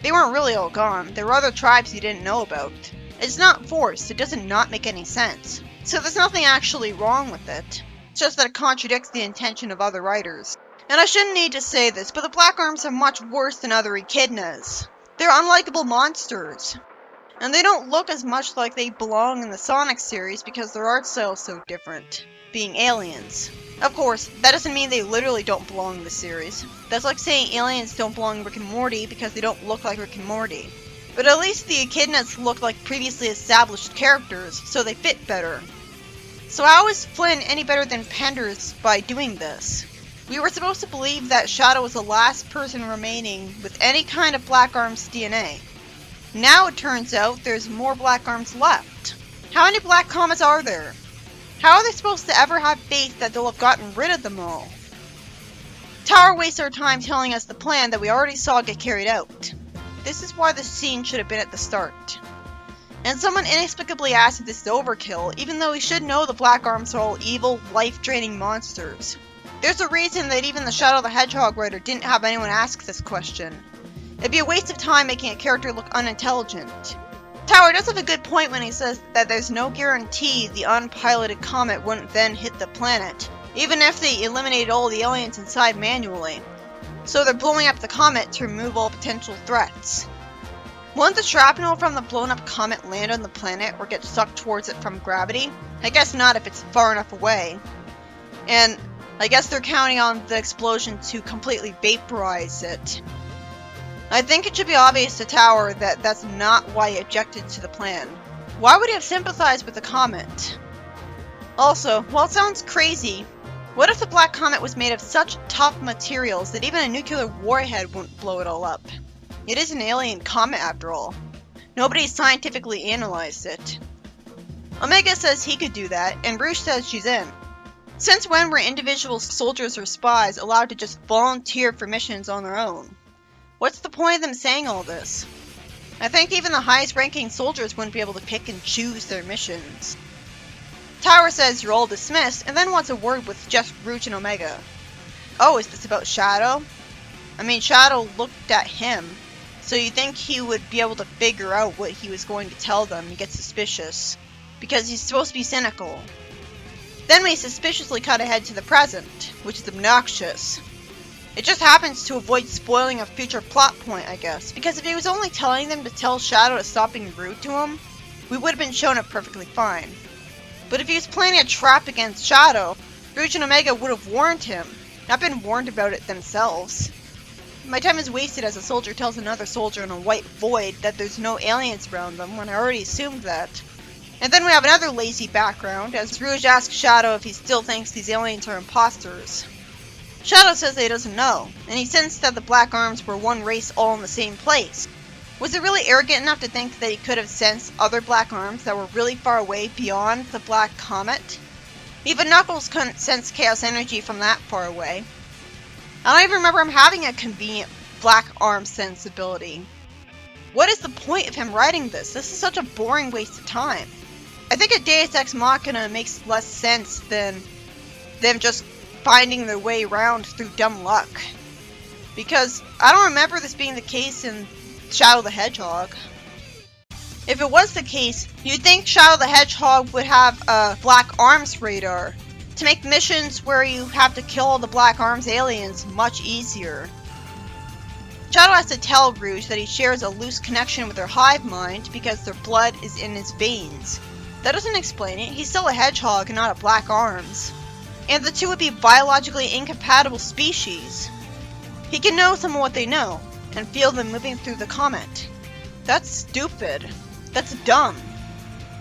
A: They weren't really all gone. There were other tribes you didn't know about. It's not forced. It doesn't not make any sense. So there's nothing actually wrong with it. It's just that it contradicts the intention of other writers. And I shouldn't need to say this, but the Black Arms are much worse than other echidnas. They're unlikable monsters. And they don't look as much like they belong in the Sonic series because their art style is so different, being aliens. Of course, that doesn't mean they literally don't belong in the series. That's like saying aliens don't belong in Rick and Morty because they don't look like Rick and Morty. But at least the echidnas look like previously established characters, so they fit better. So how is Flynn any better than Panders by doing this? We were supposed to believe that Shadow was the last person remaining with any kind of Black Arms DNA. Now it turns out there's more Black Arms left. How many Black Comets are there? How are they supposed to ever have faith that they'll have gotten rid of them all? Tower wastes our time telling us the plan that we already saw get carried out. This is why the scene should have been at the start. And someone inexplicably asked if this is overkill, even though we should know the Black Arms are all evil, life-draining monsters. There's a reason that even the Shadow the Hedgehog writer didn't have anyone ask this question. It'd be a waste of time making a character look unintelligent. Tower does have a good point when he says that there's no guarantee the unpiloted comet wouldn't then hit the planet, even if they eliminated all the aliens inside manually. So they're blowing up the comet to remove all potential threats. Won't the shrapnel from the blown up comet land on the planet or get sucked towards it from gravity? I guess not if it's far enough away. And I guess they're counting on the explosion to completely vaporize it. I think it should be obvious to Tower that that's not why he objected to the plan. Why would he have sympathized with the comet? Also, while it sounds crazy, what if the black comet was made of such tough materials that even a nuclear warhead wouldn't blow it all up? It is an alien comet after all. Nobody scientifically analyzed it. Omega says he could do that, and Rouge says she's in. Since when were individual soldiers or spies allowed to just volunteer for missions on their own? What's the point of them saying all this? I think even the highest ranking soldiers wouldn't be able to pick and choose their missions. Tower says you're all dismissed, and then wants a word with just Rouge and Omega. Oh, is this about Shadow? I mean, Shadow looked at him, so you think he would be able to figure out what he was going to tell them and get suspicious, because he's supposed to be cynical. Then we suspiciously cut ahead to the present, which is obnoxious. It just happens to avoid spoiling a future plot point, I guess, because if he was only telling them to tell Shadow to stop being rude to him, we would have been shown it perfectly fine. But if he was planning a trap against Shadow, Rouge and Omega would have warned him, not been warned about it themselves. My time is wasted as a soldier tells another soldier in a white void that there's no aliens around them when I already assumed that. And then we have another lazy background as Rouge asks Shadow if he still thinks these aliens are imposters. Shadow says that he doesn't know, and he sensed that the Black Arms were one race all in the same place. Was he really arrogant enough to think that he could have sensed other Black Arms that were really far away beyond the Black Comet? Even Knuckles couldn't sense chaos energy from that far away. I don't even remember him having a convenient Black Arm sensibility. What is the point of him writing this? This is such a boring waste of time. I think a Deus Ex Machina makes less sense than them just finding their way around through dumb luck. Because I don't remember this being the case in Shadow the Hedgehog. If it was the case, you'd think Shadow the Hedgehog would have a Black Arms radar to make missions where you have to kill all the Black Arms aliens much easier. Shadow has to tell Rouge that he shares a loose connection with their hive mind because their blood is in his veins. That doesn't explain it. He's still a hedgehog and not a Black Arms. And the two would be biologically incompatible species. He can know some of what they know and feel them moving through the comet. That's stupid. That's dumb.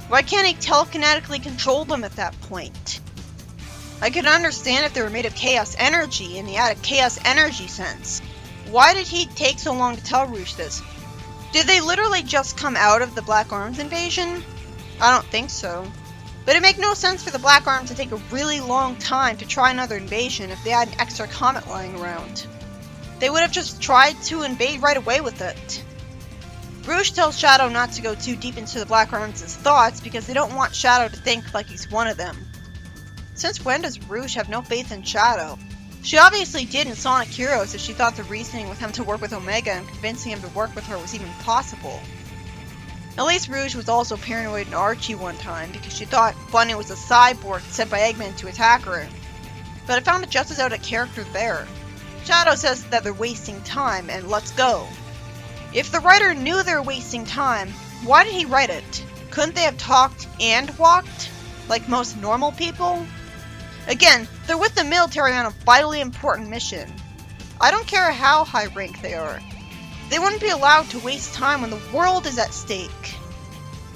A: Why can't he telekinetically control them at that point? I could understand if they were made of chaos energy and he had a chaos energy sense. Why did he take so long to tell Rouge this? Did they literally just come out of the Black Arms invasion? I don't think so. But it'd make no sense for the Black Arms to take a really long time to try another invasion if they had an extra comet lying around. They would have just tried to invade right away with it. Rouge tells Shadow not to go too deep into the Black Arms' thoughts because they don't want Shadow to think like he's one of them. Since when does Rouge have no faith in Shadow? She obviously did in Sonic Heroes if she thought the reasoning with him to work with Omega and convincing him to work with her was even possible. At least Rouge was also paranoid in Archie one time because she thought Bunny was a cyborg sent by Eggman to attack her. But I found it just as out of character there. Shadow says that they're wasting time and let's go. If the writer knew they were wasting time, why did he write it? Couldn't they have talked and walked? Like most normal people? Again, they're with the military on a vitally important mission. I don't care how high rank they are. They wouldn't be allowed to waste time when the world is at stake.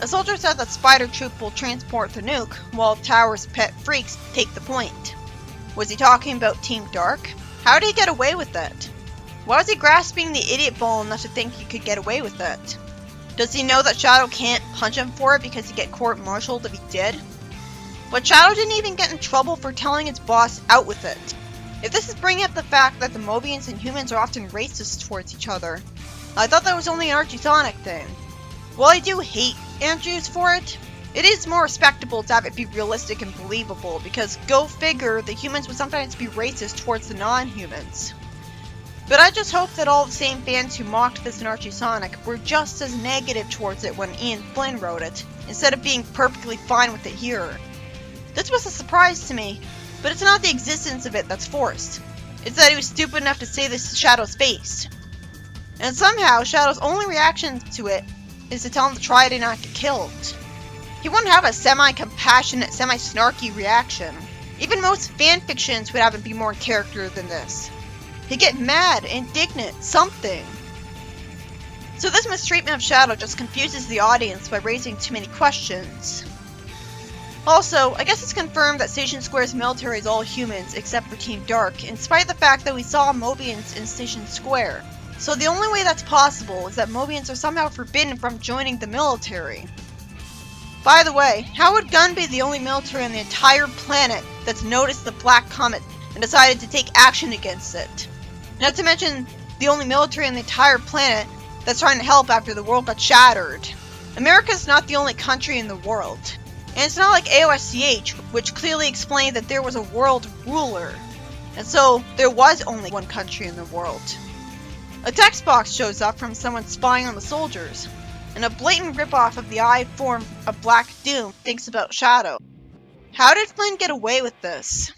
A: A soldier said that Spider Troop will transport the nuke, while Tower's pet freaks take the point. Was he talking about Team Dark? How did he get away with that? Why was he grasping the idiot ball enough to think he could get away with that? Does he know that Shadow can't punch him for it because he'd get court-martialed if he did? But Shadow didn't even get in trouble for telling his boss out with it. If this is bringing up the fact that the Mobians and humans are often racist towards each other, I thought that was only an Archie Sonic thing. While I do hate Andrews for it, it is more respectable to have it be realistic and believable because go figure, the humans would sometimes be racist towards the non-humans. But I just hope that all the same fans who mocked this in Archie Sonic were just as negative towards it when Ian Flynn wrote it, instead of being perfectly fine with it here. This was a surprise to me, but it's not the existence of it that's forced. It's that he was stupid enough to say this to Shadow's face. And somehow, Shadow's only reaction to it is to tell him to try it and not get killed. He wouldn't have a semi-compassionate, semi-snarky reaction. Even most fanfictions would have him be more in character than this. He'd get mad, indignant, something. So this mistreatment of Shadow just confuses the audience by raising too many questions. Also, I guess it's confirmed that Station Square's military is all humans except for Team Dark, in spite of the fact that we saw Mobians in Station Square. So the only way that's possible is that Mobians are somehow forbidden from joining the military. By the way, how would Gun be the only military on the entire planet that's noticed the Black Comet and decided to take action against it? Not to mention the only military on the entire planet that's trying to help after the world got shattered. America's not the only country in the world. And it's not like AOSCH, which clearly explained that there was a world ruler. And so, there was only one country in the world. A text box shows up from someone spying on the soldiers, and a blatant ripoff of the eye form of Black Doom thinks about Shadow. How did Flynn get away with this?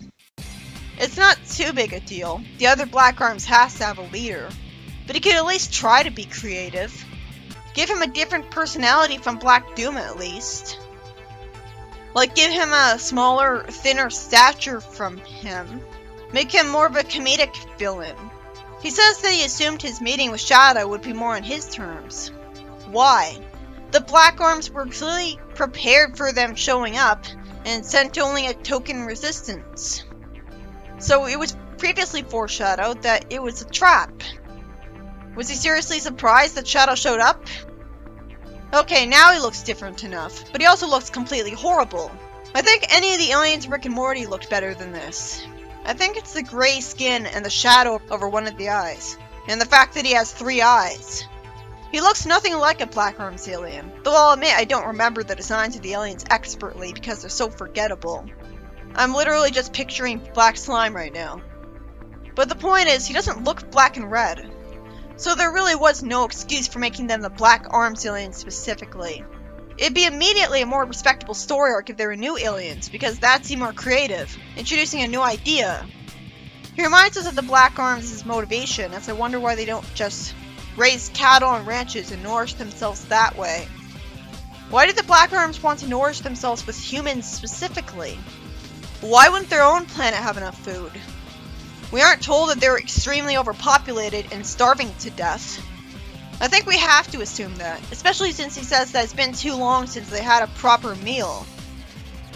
A: It's not too big a deal. The other Black Arms has to have a leader. But he could at least try to be creative. Give him a different personality from Black Doom at least. Like give him a smaller, thinner stature from him. Make him more of a comedic villain. He says that he assumed his meeting with Shadow would be more on his terms. Why? The Black Arms were clearly prepared for them showing up and sent only a token resistance. So it was previously foreshadowed that it was a trap. Was he seriously surprised that Shadow showed up? Okay, now he looks different enough, but he also looks completely horrible. I think any of the aliens in Rick and Morty looked better than this. I think it's the gray skin and the shadow over one of the eyes, and the fact that he has 3 eyes. He looks nothing like a Black Arms alien, though I'll admit I don't remember the designs of the aliens expertly because they're so forgettable. I'm literally just picturing black slime right now. But the point is, he doesn't look black and red. So there really was no excuse for making them the Black Arms aliens specifically. It'd be immediately a more respectable story arc if they were new aliens, because that'd seem more creative, introducing a new idea. He reminds us of the Black Arms' motivation, as I wonder why they don't just raise cattle on ranches and nourish themselves that way. Why did the Black Arms want to nourish themselves with humans specifically? Why wouldn't their own planet have enough food? We aren't told that they were extremely overpopulated and starving to death. I think we have to assume that, especially since he says that it's been too long since they had a proper meal.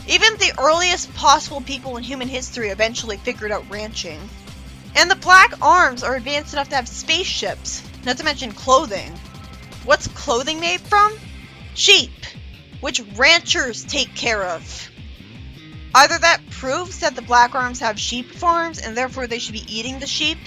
A: Even the earliest possible people in human history eventually figured out ranching. And the Black Arms are advanced enough to have spaceships, not to mention clothing. What's clothing made from? Sheep, which ranchers take care of. Either that proves that the Black Arms have sheep farms and therefore they should be eating the sheep,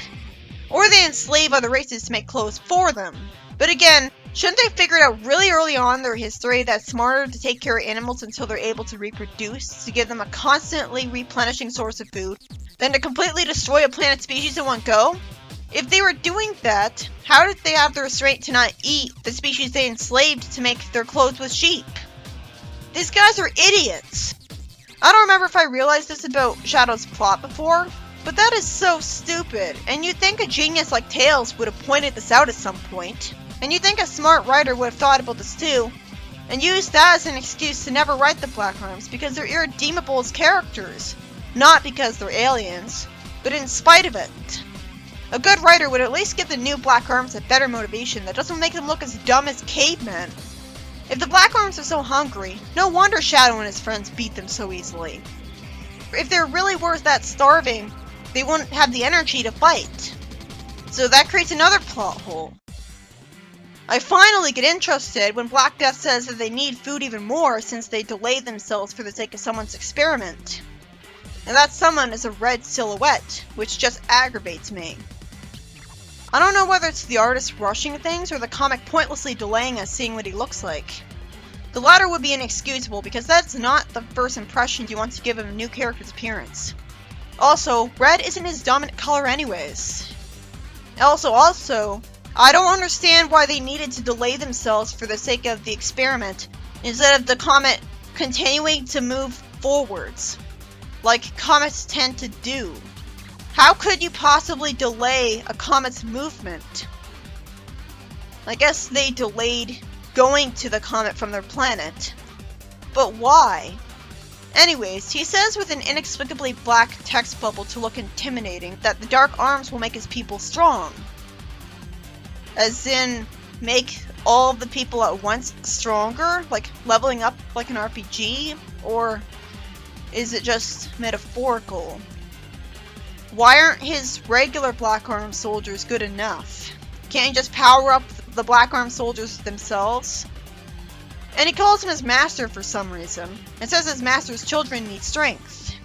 A: or they enslave other races to make clothes for them. But again, shouldn't they figure it out really early on in their history that it's smarter to take care of animals until they're able to reproduce, to give them a constantly replenishing source of food, than to completely destroy a planet species in one go? If they were doing that, how did they have the restraint to not eat the species they enslaved to make their clothes with sheep? These guys are idiots! I don't remember if I realized this about Shadow's plot before, but that is so stupid, and you'd think a genius like Tails would have pointed this out at some point. And you'd think a smart writer would have thought about this too, and used that as an excuse to never write the Black Arms because they're irredeemable as characters. Not because they're aliens, but in spite of it. A good writer would at least give the new Black Arms a better motivation that doesn't make them look as dumb as cavemen. If the Black Arms are so hungry, no wonder Shadow and his friends beat them so easily. If they really were that starving, they wouldn't have the energy to fight. So that creates another plot hole. I finally get interested when Black Death says that they need food even more since they delayed themselves for the sake of someone's experiment. And that someone is a red silhouette, which just aggravates me. I don't know whether it's the artist rushing things or the comic pointlessly delaying us seeing what he looks like. The latter would be inexcusable because that's not the first impression you want to give of a new character's appearance. Also, red isn't his dominant color anyways. Also, I don't understand why they needed to delay themselves for the sake of the experiment, instead of the comet continuing to move forwards, like comets tend to do. How could you possibly delay a comet's movement? I guess they delayed going to the comet from their planet. But why? Anyways, he says with an inexplicably black text bubble to look intimidating that the dark arms will make his people strong. As in, make all of the people at once stronger, like leveling up like an RPG? Or is it just metaphorical? Why aren't his regular black armed soldiers good enough? Can't he just power up the black armed soldiers themselves? And he calls him his master for some reason, and says his master's children need strength.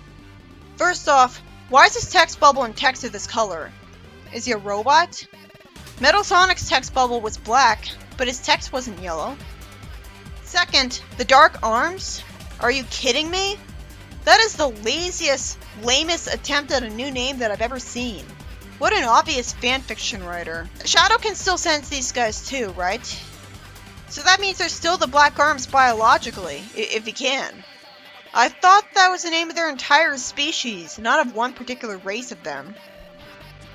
A: First off, why is his text bubble and text of this color? Is he a robot? Metal Sonic's text bubble was black, but his text wasn't yellow. Second, the dark arms? Are you kidding me? That is the laziest, lamest attempt at a new name that I've ever seen. What an obvious fanfiction writer. Shadow can still sense these guys too, right? So that means they're still the black arms biologically, if he can. I thought that was the name of their entire species, not of one particular race of them.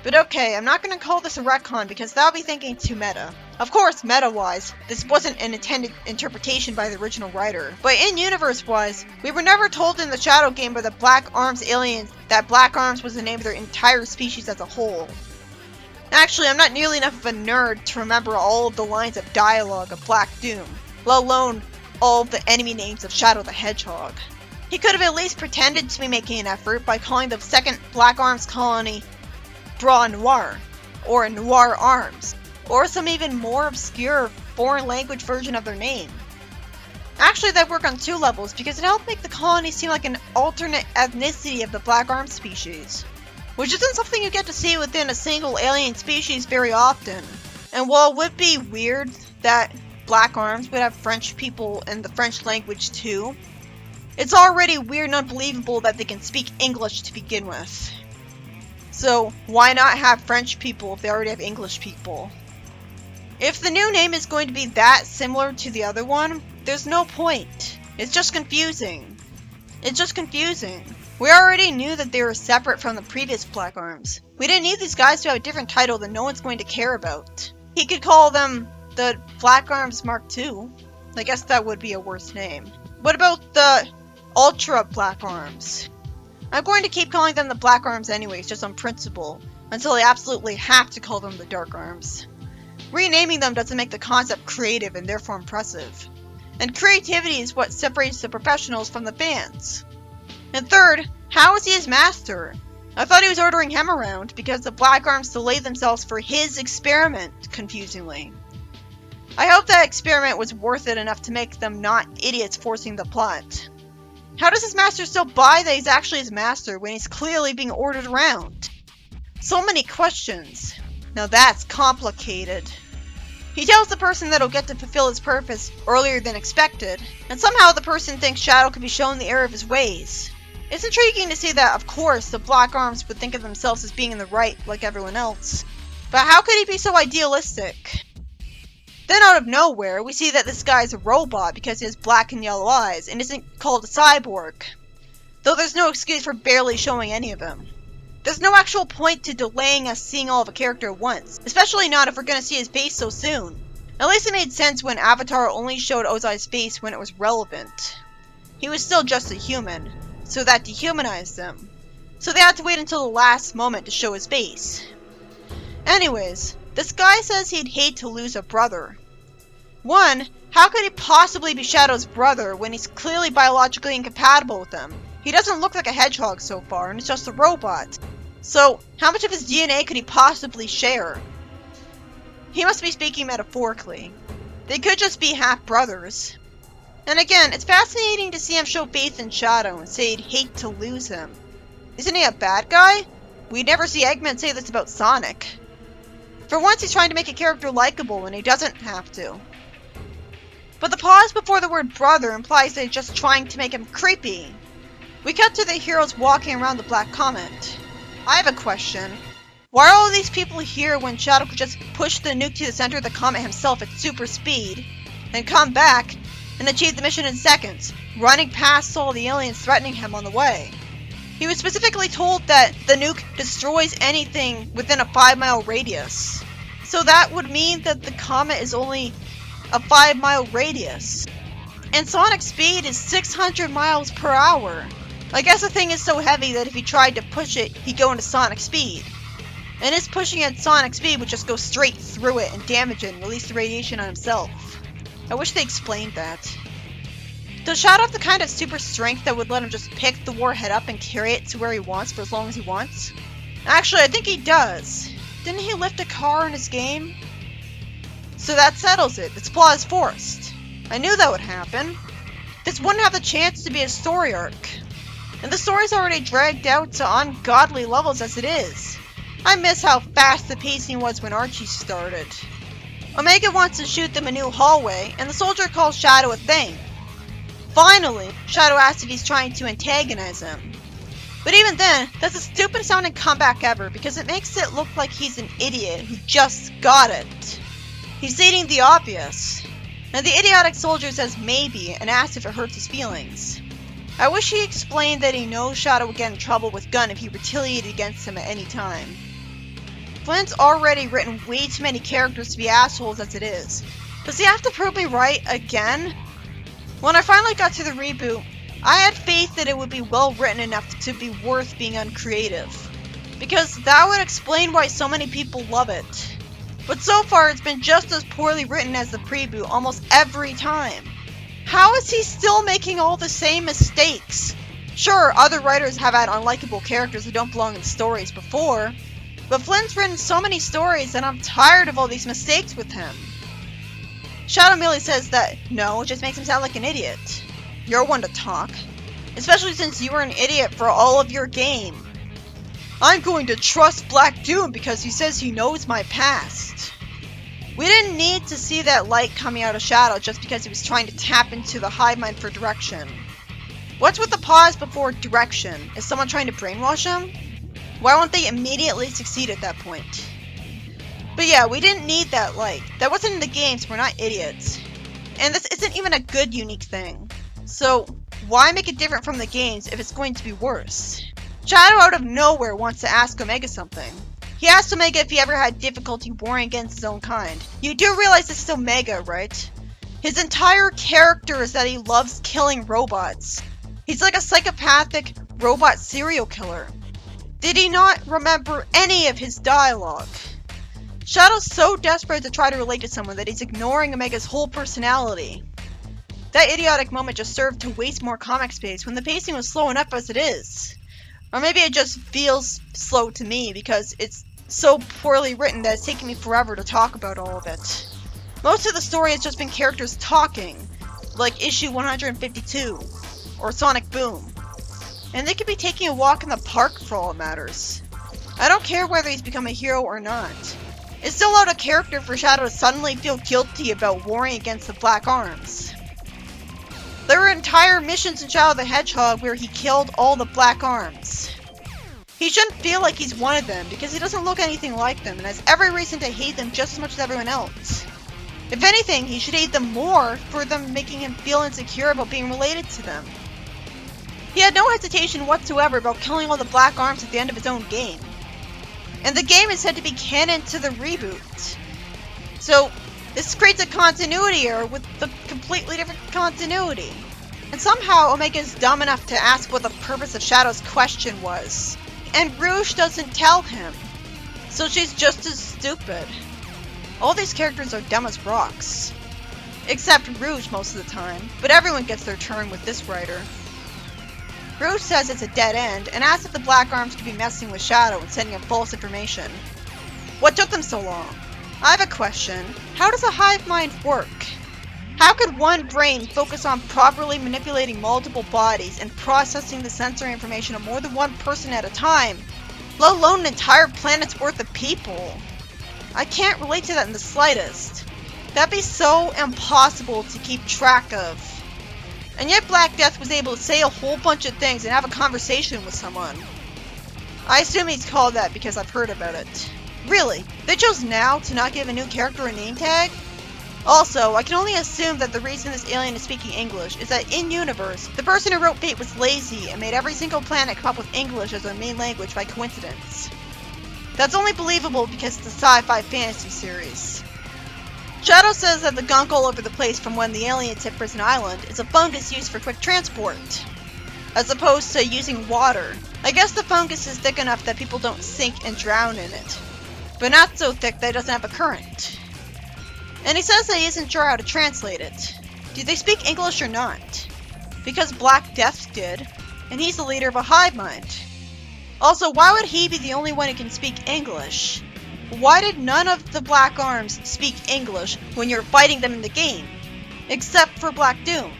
A: But okay, I'm not going to call this a retcon because that'll be thinking too meta. Of course, meta-wise, this wasn't an intended interpretation by the original writer. But in-universe-wise, we were never told in the Shadow game by the Black Arms aliens that Black Arms was the name of their entire species as a whole. Actually, I'm not nearly enough of a nerd to remember all of the lines of dialogue of Black Doom, let alone all of the enemy names of Shadow the Hedgehog. He could have at least pretended to be making an effort by calling the second Black Arms colony Bras Noir, or Noir Arms, or some even more obscure foreign language version of their name. Actually, that worked on two levels because it helped make the colony seem like an alternate ethnicity of the Black Arms species, which isn't something you get to see within a single alien species very often. And while it would be weird that Black Arms would have French people in the French language too, it's already weird and unbelievable that they can speak English to begin with. So why not have French people if they already have English people? If the new name is going to be that similar to the other one, there's no point. It's just confusing. It's just confusing. We already knew that they were separate from the previous Black Arms. We didn't need these guys to have a different title that no one's going to care about. He could call them the Black Arms Mark II. I guess that would be a worse name. What about the Ultra Black Arms? I'm going to keep calling them the Black Arms anyways, just on principle, until I absolutely have to call them the Dark Arms. Renaming them doesn't make the concept creative and therefore impressive. And creativity is what separates the professionals from the fans. And third, how is he his master? I thought he was ordering him around because the Black Arms delayed themselves for his experiment, confusingly. I hope that experiment was worth it enough to make them not idiots forcing the plot. How does his master still buy that he's actually his master when he's clearly being ordered around? So many questions. Now that's complicated. He tells the person that he'll get to fulfill his purpose earlier than expected, and somehow the person thinks Shadow could be shown the error of his ways. It's intriguing to see that, of course, the Black Arms would think of themselves as being in the right like everyone else. But how could he be so idealistic? Then out of nowhere, we see that this guy is a robot because he has black and yellow eyes and isn't called a cyborg. Though there's no excuse for barely showing any of him. There's no actual point to delaying us seeing all of a character at once, especially not if we're going to see his face so soon. At least it made sense when Avatar only showed Ozai's face when it was relevant. He was still just a human, so that dehumanized him. So they had to wait until the last moment to show his face. Anyways, this guy says he'd hate to lose a brother. One, how could he possibly be Shadow's brother when he's clearly biologically incompatible with him? He doesn't look like a hedgehog so far, and it's just a robot. So, how much of his DNA could he possibly share? He must be speaking metaphorically. They could just be half-brothers. And again, it's fascinating to see him show faith in Shadow and say he'd hate to lose him. Isn't he a bad guy? We'd never see Eggman say this about Sonic. For once, he's trying to make a character likable, and he doesn't have to. But the pause before the word brother implies that he's just trying to make him creepy. We cut to the heroes walking around the Black Comet. I have a question. Why are all these people here when Shadow could just push the nuke to the center of the comet himself at super speed, and come back and achieve the mission in seconds, running past all the aliens threatening him on the way? He was specifically told that the nuke destroys anything within a 5-mile radius. So that would mean that the comet is only a 5-mile radius. And sonic speed is 600 miles per hour. I guess the thing is so heavy that if he tried to push it, he'd go into sonic speed. And his pushing at sonic speed would just go straight through it and damage it and release the radiation on himself. I wish they explained that. Does Shadow have the kind of super strength that would let him just pick the warhead up and carry it to where he wants for as long as he wants? Actually, I think he does. Didn't he lift a car in his game? So that settles it. Its plot is forced. I knew that would happen. This wouldn't have the chance to be a story arc. And the story's already dragged out to ungodly levels as it is. I miss how fast the pacing was when Archie started. Omega wants to shoot them a new hallway, and the soldier calls Shadow a thing. Finally, Shadow asks if he's trying to antagonize him. But even then, that's the stupidest sounding comeback ever because it makes it look like he's an idiot who just got it. He's stating the obvious. And the idiotic soldier says maybe and asks if it hurts his feelings. I wish he explained that he knows Shadow would get in trouble with Gunn if he retaliated against him at any time. Flint's already written way too many characters to be assholes as it is. Does he have to prove me right again? When I finally got to the reboot, I had faith that it would be well written enough to be worth being uncreative. Because that would explain why so many people love it. But so far it's been just as poorly written as the preboot almost every time. How is he still making all the same mistakes? Sure, other writers have had unlikable characters who don't belong in stories before, but Flint's written so many stories and I'm tired of all these mistakes with him. Shadow merely says that, no, it just makes him sound like an idiot. You're one to talk. Especially since you were an idiot for all of your game. I'm going to trust Black Doom because he says he knows my past. We didn't need to see that light coming out of Shadow just because he was trying to tap into the hive mind for direction. What's with the pause before direction? Is someone trying to brainwash him? Why won't they immediately succeed at that point? But yeah, we didn't need that light. That wasn't in the game, so we're not idiots. And this isn't even a good unique thing. So why make it different from the games if it's going to be worse? Shadow out of nowhere wants to ask Omega something. He asked Omega if he ever had difficulty warring against his own kind. You do realize this is Omega, right? His entire character is that he loves killing robots. He's like a psychopathic robot serial killer. Did he not remember any of his dialogue? Shadow's so desperate to try to relate to someone that he's ignoring Omega's whole personality. That idiotic moment just served to waste more comic space when the pacing was slow enough as it is. Or maybe it just feels slow to me because it's so poorly written that it's taking me forever to talk about all of it. Most of the story has just been characters talking, like issue 152, or Sonic Boom. And they could be taking a walk in the park for all it matters. I don't care whether he's become a hero or not. It's still out of character for Shadow to suddenly feel guilty about warring against the Black Arms. There were entire missions in Shadow the Hedgehog where he killed all the Black Arms. He shouldn't feel like he's one of them because he doesn't look anything like them and has every reason to hate them just as much as everyone else. If anything, he should hate them more for them making him feel insecure about being related to them. He had no hesitation whatsoever about killing all the Black Arms at the end of his own game. And the game is said to be canon to the reboot. So, this creates a continuity error with a completely different continuity. And somehow Omega's dumb enough to ask what the purpose of Shadow's question was. And Rouge doesn't tell him. So she's just as stupid. All these characters are dumb as rocks. Except Rouge most of the time, but everyone gets their turn with this writer. Rouge says it's a dead end, and asks if the Black Arms could be messing with Shadow and sending him false information. What took them so long? I have a question. How does a hive mind work? How could one brain focus on properly manipulating multiple bodies and processing the sensory information of more than one person at a time, let alone an entire planet's worth of people? I can't relate to that in the slightest. That'd be so impossible to keep track of. And yet Black Death was able to say a whole bunch of things and have a conversation with someone. I assume he's called that because I've heard about it. Really? They chose now to not give a new character a name tag? Also, I can only assume that the reason this alien is speaking English is that in-universe, the person who wrote Fate was lazy and made every single planet come up with English as their main language by coincidence. That's only believable because it's a sci-fi fantasy series. Shadow says that the gunk all over the place from when the aliens hit Prison Island is a fungus used for quick transport, as opposed to using water. I guess the fungus is thick enough that people don't sink and drown in it, but not so thick that it doesn't have a current. And he says that he isn't sure how to translate it. Do they speak English or not? Because Black Death did, and he's the leader of a hive mind. Also, why would he be the only one who can speak English? Why did none of the Black Arms speak English when you're fighting them in the game? Except for Black Doom.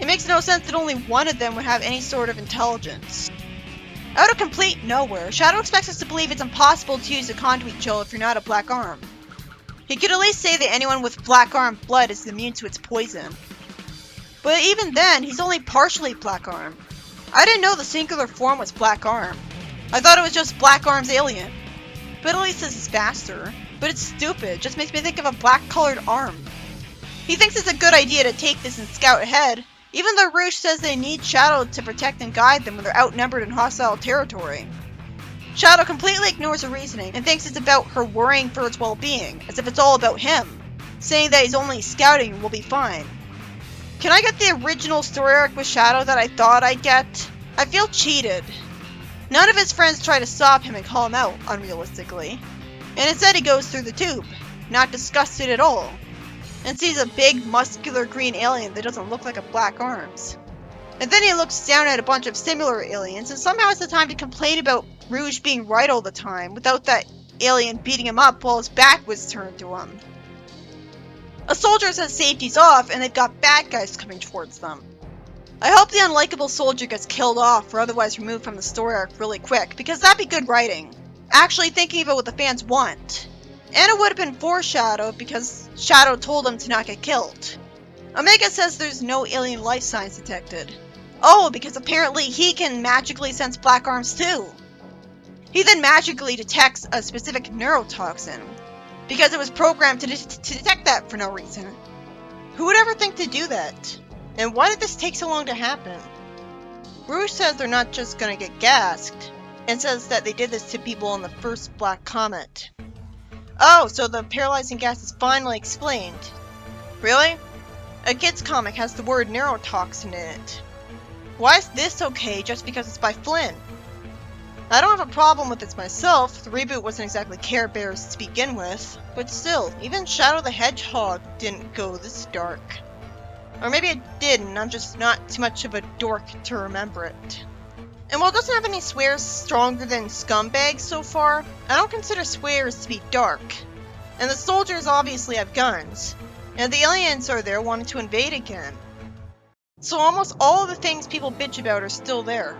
A: It makes no sense that only one of them would have any sort of intelligence. Out of complete nowhere, Shadow expects us to believe it's impossible to use a conduit gel if you're not a Black Arm. He could at least say that anyone with Black Arm blood is immune to its poison. But even then, he's only partially Black Arm. I didn't know the singular form was Black Arm. I thought it was just Black Arm's alien. But at least this is faster. But it's stupid, just makes me think of a black-colored arm. He thinks it's a good idea to take this and scout ahead, even though Rouge says they need Shadow to protect and guide them when they're outnumbered in hostile territory. Shadow completely ignores her reasoning and thinks it's about her worrying for its well-being, as if it's all about him, saying that he's only scouting and will be fine. Can I get the original story arc with Shadow that I thought I'd get? I feel cheated. None of his friends try to stop him and call him out, unrealistically. And instead he goes through the tube, not disgusted at all, and sees a big, muscular green alien that doesn't look like a Black Arms. And then he looks down at a bunch of similar aliens and somehow has the time to complain about Rouge being right all the time without that alien beating him up while his back was turned to him. A soldier says safety's off and they've got bad guys coming towards them. I hope the unlikable soldier gets killed off or otherwise removed from the story arc really quick, because that'd be good writing. Actually thinking about what the fans want. And it would have been foreshadowed because Shadow told him to not get killed. Omega says there's no alien life signs detected. Oh, because apparently he can magically sense Black Arms too. He then magically detects a specific neurotoxin, because it was programmed to detect that for no reason. Who would ever think to do that? And why did this take so long to happen? Rouge says they're not just gonna get gassed, and says that they did this to people on the first Black Comet. Oh, so the paralyzing gas is finally explained. Really? A kid's comic has the word neurotoxin in it. Why is this okay just because it's by Flynn? I don't have a problem with this myself. The reboot wasn't exactly Care Bears to begin with, but still, even Shadow the Hedgehog didn't go this dark. Or maybe it did, and I'm just not too much of a dork to remember it. And while it doesn't have any swears stronger than scumbags so far, I don't consider swears to be dark. And the soldiers obviously have guns, and the aliens are there wanting to invade again. So almost all of the things people bitch about are still there.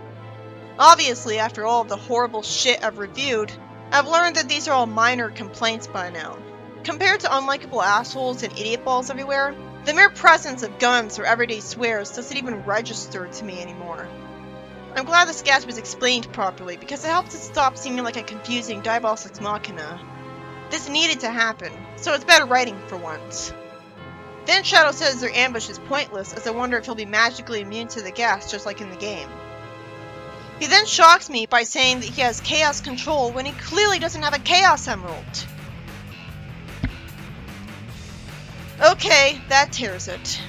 A: Obviously, after all of the horrible shit I've reviewed, I've learned that these are all minor complaints by now. Compared to unlikable assholes and idiot balls everywhere, the mere presence of guns or everyday swears doesn't even register to me anymore. I'm glad this gas was explained properly because it helps it stop seeming like a confusing Deus Ex Machina. This needed to happen, so it's better writing for once. Then Shadow says their ambush is pointless, as I wonder if he'll be magically immune to the gas just like in the game. He then shocks me by saying that he has Chaos Control when he clearly doesn't have a Chaos Emerald. Okay, that tears it.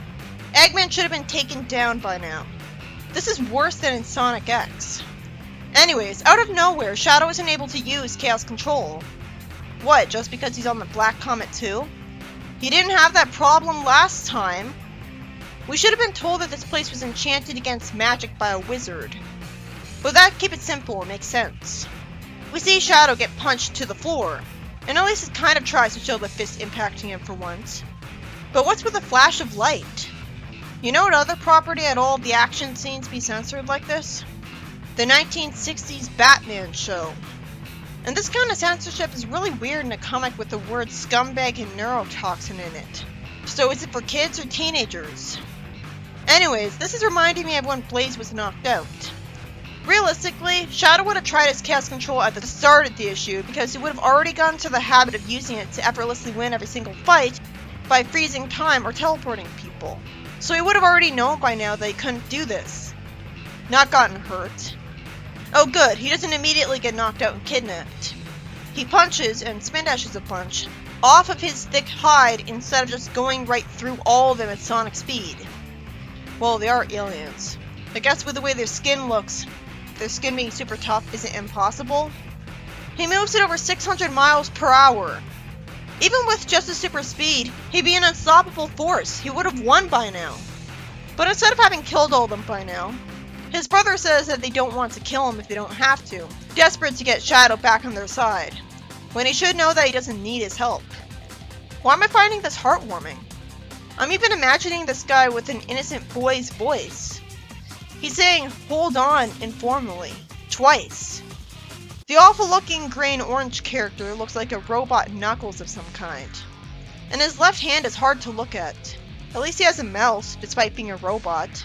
A: Eggman should have been taken down by now. This is worse than in Sonic X. Anyways, out of nowhere, Shadow isn't able to use Chaos Control. What, just because he's on the Black Comet too? He didn't have that problem last time. We should have been told that this place was enchanted against magic by a wizard. But that, keep it simple, it makes sense. We see Shadow get punched to the floor, and at least it kind of tries to show the fist impacting him for once. But what's with a flash of light? You know what other property had all the action scenes be censored like this? The 1960s Batman show. And this kind of censorship is really weird in a comic with the word scumbag and neurotoxin in it. So is it for kids or teenagers? Anyways, this is reminding me of when Blaze was knocked out. Realistically, Shadow would have tried his chaos control at the start of the issue because he would have already gotten into the habit of using it to effortlessly win every single fight by freezing time or teleporting people. So he would have already known by now that he couldn't do this. Not gotten hurt. Oh good, he doesn't immediately get knocked out and kidnapped. He punches and spin dashes a bunch off of his thick hide instead of just going right through all of them at sonic speed. Well, they are aliens. I guess with the way their skin looks, their skin being super tough isn't impossible. He moves at over 600 miles per hour. Even with just his super speed, he'd be an unstoppable force. He would have won by now. But instead of having killed all of them by now, his brother says that they don't want to kill him if they don't have to, desperate to get Shadow back on their side, when he should know that he doesn't need his help. Why am I finding this heartwarming? I'm even imagining this guy with an innocent boy's voice. He's saying, "Hold on," informally, twice. The awful-looking gray and orange character looks like a robot Knuckles of some kind. And his left hand is hard to look at. At least he has a mouse, despite being a robot.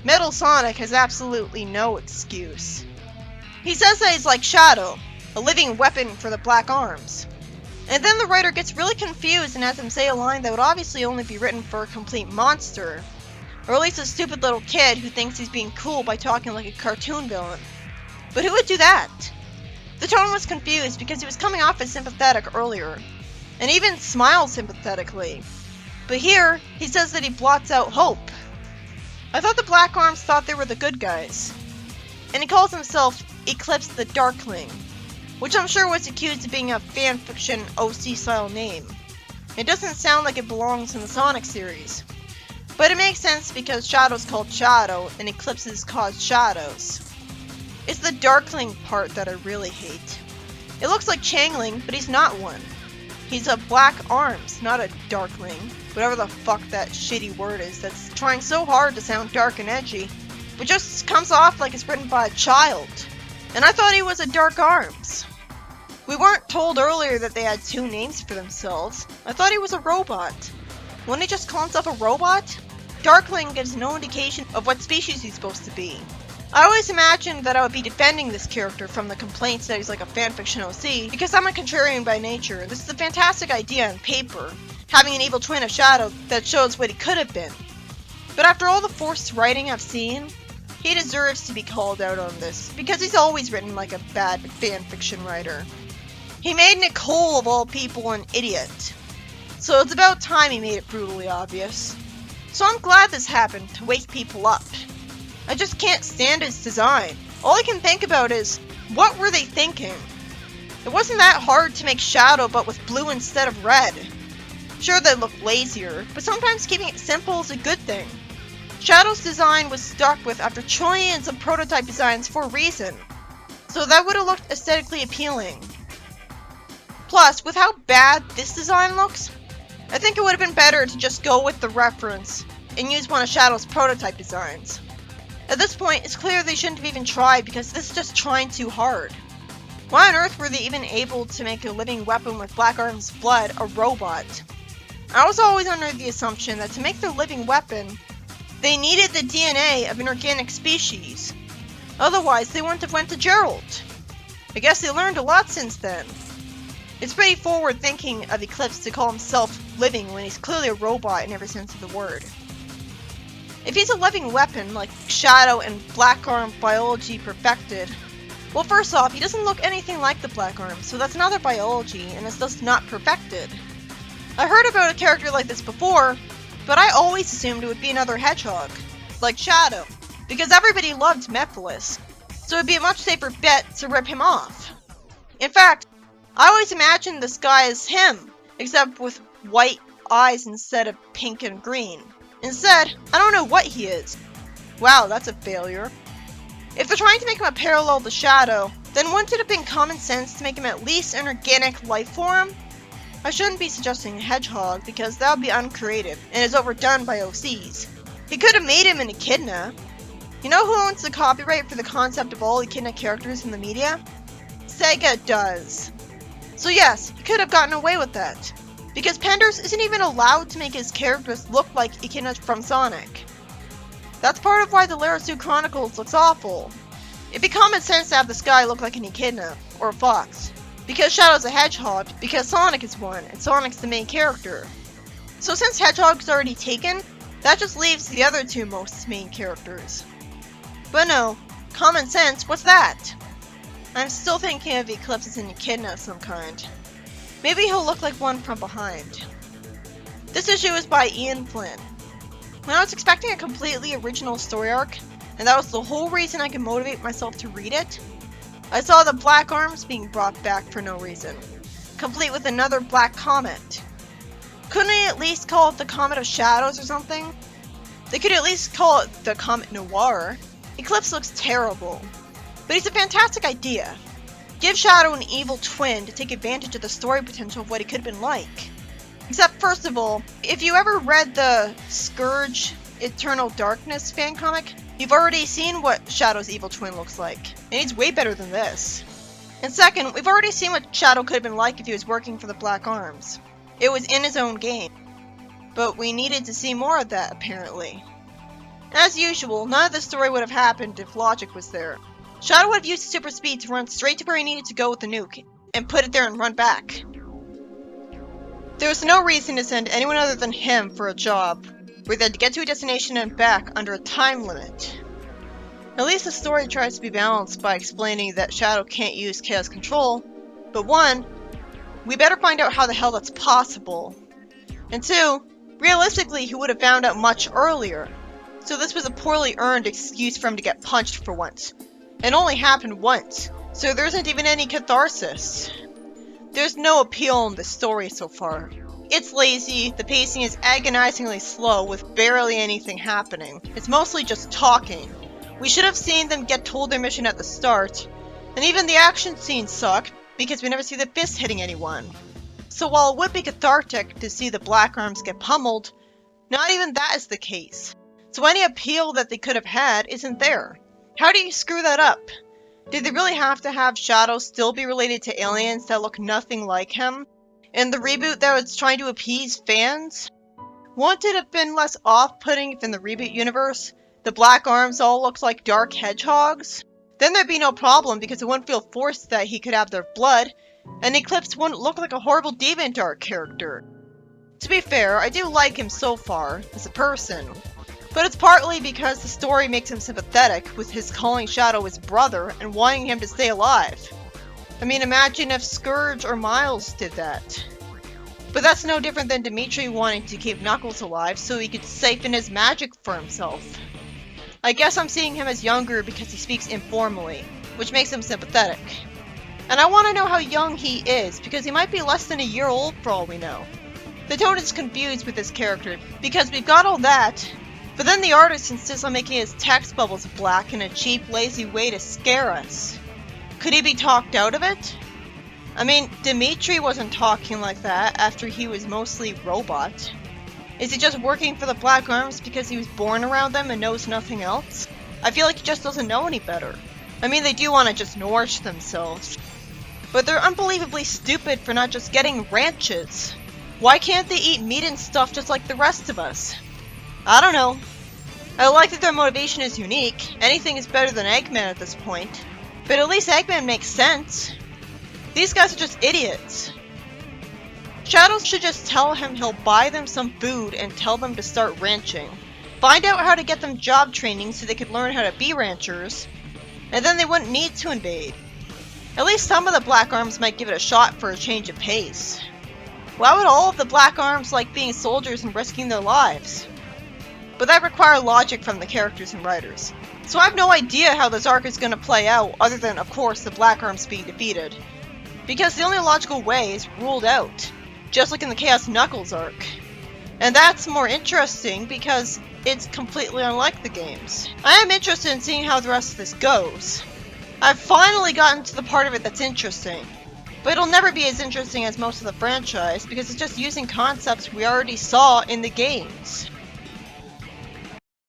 A: Metal Sonic has absolutely no excuse. He says that he's like Shadow, a living weapon for the Black Arms. And then the writer gets really confused and has him say a line that would obviously only be written for a complete monster. Or at least a stupid little kid who thinks he's being cool by talking like a cartoon villain. But who would do that? The tone was confused because he was coming off as sympathetic earlier, and even smiled sympathetically. But here, he says that he blots out hope. I thought the Black Arms thought they were the good guys. And he calls himself Eclipse the Darkling, which I'm sure was accused of being a fanfiction OC-style name. It doesn't sound like it belongs in the Sonic series. But it makes sense because Shadow's called Shadow, and Eclipses cause shadows. It's the Darkling part that I really hate. It looks like Changling, but he's not one. He's a Black Arms, not a Darkling. Whatever the fuck that shitty word is that's trying so hard to sound dark and edgy, but just comes off like it's written by a child. And I thought he was a Dark Arms. We weren't told earlier that they had two names for themselves. I thought he was a robot. Wouldn't he just call himself a robot? Darkling gives no indication of what species he's supposed to be. I always imagined that I would be defending this character from the complaints that he's like a fanfiction OC, because I'm a contrarian by nature. This is a fantastic idea on paper, having an evil twin of Shadow that shows what he could have been. But after all the forced writing I've seen, he deserves to be called out on this, because he's always written like a bad fanfiction writer. He made Nicole, of all people, an idiot. So it's about time he made it brutally obvious. So I'm glad this happened, to wake people up. I just can't stand his design. All I can think about is, what were they thinking? It wasn't that hard to make Shadow but with blue instead of red. Sure, they look lazier, but sometimes keeping it simple is a good thing. Shadow's design was stuck with after trillions of prototype designs for a reason, so that would have looked aesthetically appealing. Plus, with how bad this design looks, I think it would have been better to just go with the reference and use one of Shadow's prototype designs. At this point, it's clear they shouldn't have even tried because this is just trying too hard. Why on earth were they even able to make a living weapon with Black Arms' blood a robot? I was always under the assumption that to make their living weapon, they needed the DNA of an organic species. Otherwise, they wouldn't have went to Gerald. I guess they learned a lot since then. It's pretty forward thinking of Eclipse to call himself living when he's clearly a robot in every sense of the word. If he's a living weapon, like Shadow and Black Arm biology perfected, well, first off, he doesn't look anything like the Black Arm, so that's another biology, and it's thus not perfected. I heard about a character like this before, but I always assumed it would be another hedgehog, like Shadow, because everybody loved Mephiles, so it'd be a much safer bet to rip him off. In fact, I always imagined this guy as him, except with white eyes instead of pink and green. Instead, I don't know what he is. Wow, that's a failure. If they're trying to make him a parallel to Shadow, then wouldn't it have been common sense to make him at least an organic life form? I shouldn't be suggesting a hedgehog because that would be uncreative and is overdone by OCs. He could have made him an echidna. You know who owns the copyright for the concept of all echidna characters in the media? Sega does. So yes, he could have gotten away with that. Because Penders isn't even allowed to make his characters look like echidnas from Sonic. That's part of why the Larasu Chronicles looks awful. It'd be common sense to have this guy look like an echidna, or a fox. Because Shadow's a hedgehog, because Sonic is one, and Sonic's the main character. So since Hedgehog's already taken, that just leaves the other two most main characters. But no, common sense, what's that? I'm still thinking of Eclipse as an echidna of some kind. Maybe he'll look like one from behind. This issue is by Ian Flynn. When I was expecting a completely original story arc, and that was the whole reason I could motivate myself to read it, I saw the Black Arms being brought back for no reason, complete with another Black Comet. Couldn't they at least call it the Comet of Shadows or something? They could at least call it the Comet Noir. Eclipse looks terrible, but it's a fantastic idea. Give Shadow an evil twin to take advantage of the story potential of what he could have been like. Except, first of all, if you ever read the Scourge Eternal Darkness fan comic, you've already seen what Shadow's evil twin looks like, and he's way better than this. And second, we've already seen what Shadow could have been like if he was working for the Black Arms. It was in his own game. But we needed to see more of that, apparently. As usual, none of the story would have happened if logic was there. Shadow would have used super speed to run straight to where he needed to go with the nuke, and put it there and run back. There was no reason to send anyone other than him for a job, where they had to get to a destination and back under a time limit. At least the story tries to be balanced by explaining that Shadow can't use Chaos Control, but one, we better find out how the hell that's possible. And two, realistically he would have found out much earlier, so this was a poorly earned excuse for him to get punched for once. It only happened once, so there isn't even any catharsis. There's no appeal in the story so far. It's lazy, the pacing is agonizingly slow with barely anything happening. It's mostly just talking. We should have seen them get told their mission at the start, and even the action scenes suck because we never see the fist hitting anyone. So while it would be cathartic to see the Black Arms get pummeled, not even that is the case. So any appeal that they could have had isn't there. How do you screw that up? Did they really have to have Shadow still be related to aliens that look nothing like him? In the reboot that was trying to appease fans? Wouldn't it have been less off-putting if in the reboot universe, the Black Arms all looked like dark hedgehogs? Then there'd be no problem because it wouldn't feel forced that he could have their blood, and Eclipse wouldn't look like a horrible DeviantArt character. To be fair, I do like him so far, as a person. But it's partly because the story makes him sympathetic, with his calling Shadow his brother and wanting him to stay alive. I mean, imagine if Scourge or Miles did that. But that's no different than Dimitri wanting to keep Knuckles alive so he could siphon his magic for himself. I guess I'm seeing him as younger because he speaks informally, which makes him sympathetic. And I want to know how young he is, because he might be less than a year old for all we know. The tone is confused with this character, because we've got all that, but then the artist insists on making his text bubbles black in a cheap, lazy way to scare us. Could he be talked out of it? I mean, Dimitri wasn't talking like that after he was mostly robot. Is he just working for the Black Arms because he was born around them and knows nothing else? I feel like he just doesn't know any better. I mean, they do want to just nourish themselves. But they're unbelievably stupid for not just getting ranches. Why can't they eat meat and stuff just like the rest of us? I don't know. I like that their motivation is unique. Anything is better than Eggman at this point. But at least Eggman makes sense. These guys are just idiots. Shadow should just tell him he'll buy them some food and tell them to start ranching. Find out how to get them job training so they could learn how to be ranchers, and then they wouldn't need to invade. At least some of the Black Arms might give it a shot for a change of pace. Why would all of the Black Arms like being soldiers and risking their lives? But that requires logic from the characters and writers. So I have no idea how this arc is going to play out other than, of course, the Black Arms being defeated. Because the only logical way is ruled out, just like in the Chaos Knuckles arc. And that's more interesting because it's completely unlike the games. I am interested in seeing how the rest of this goes. I've finally gotten to the part of it that's interesting. But it'll never be as interesting as most of the franchise because it's just using concepts we already saw in the games.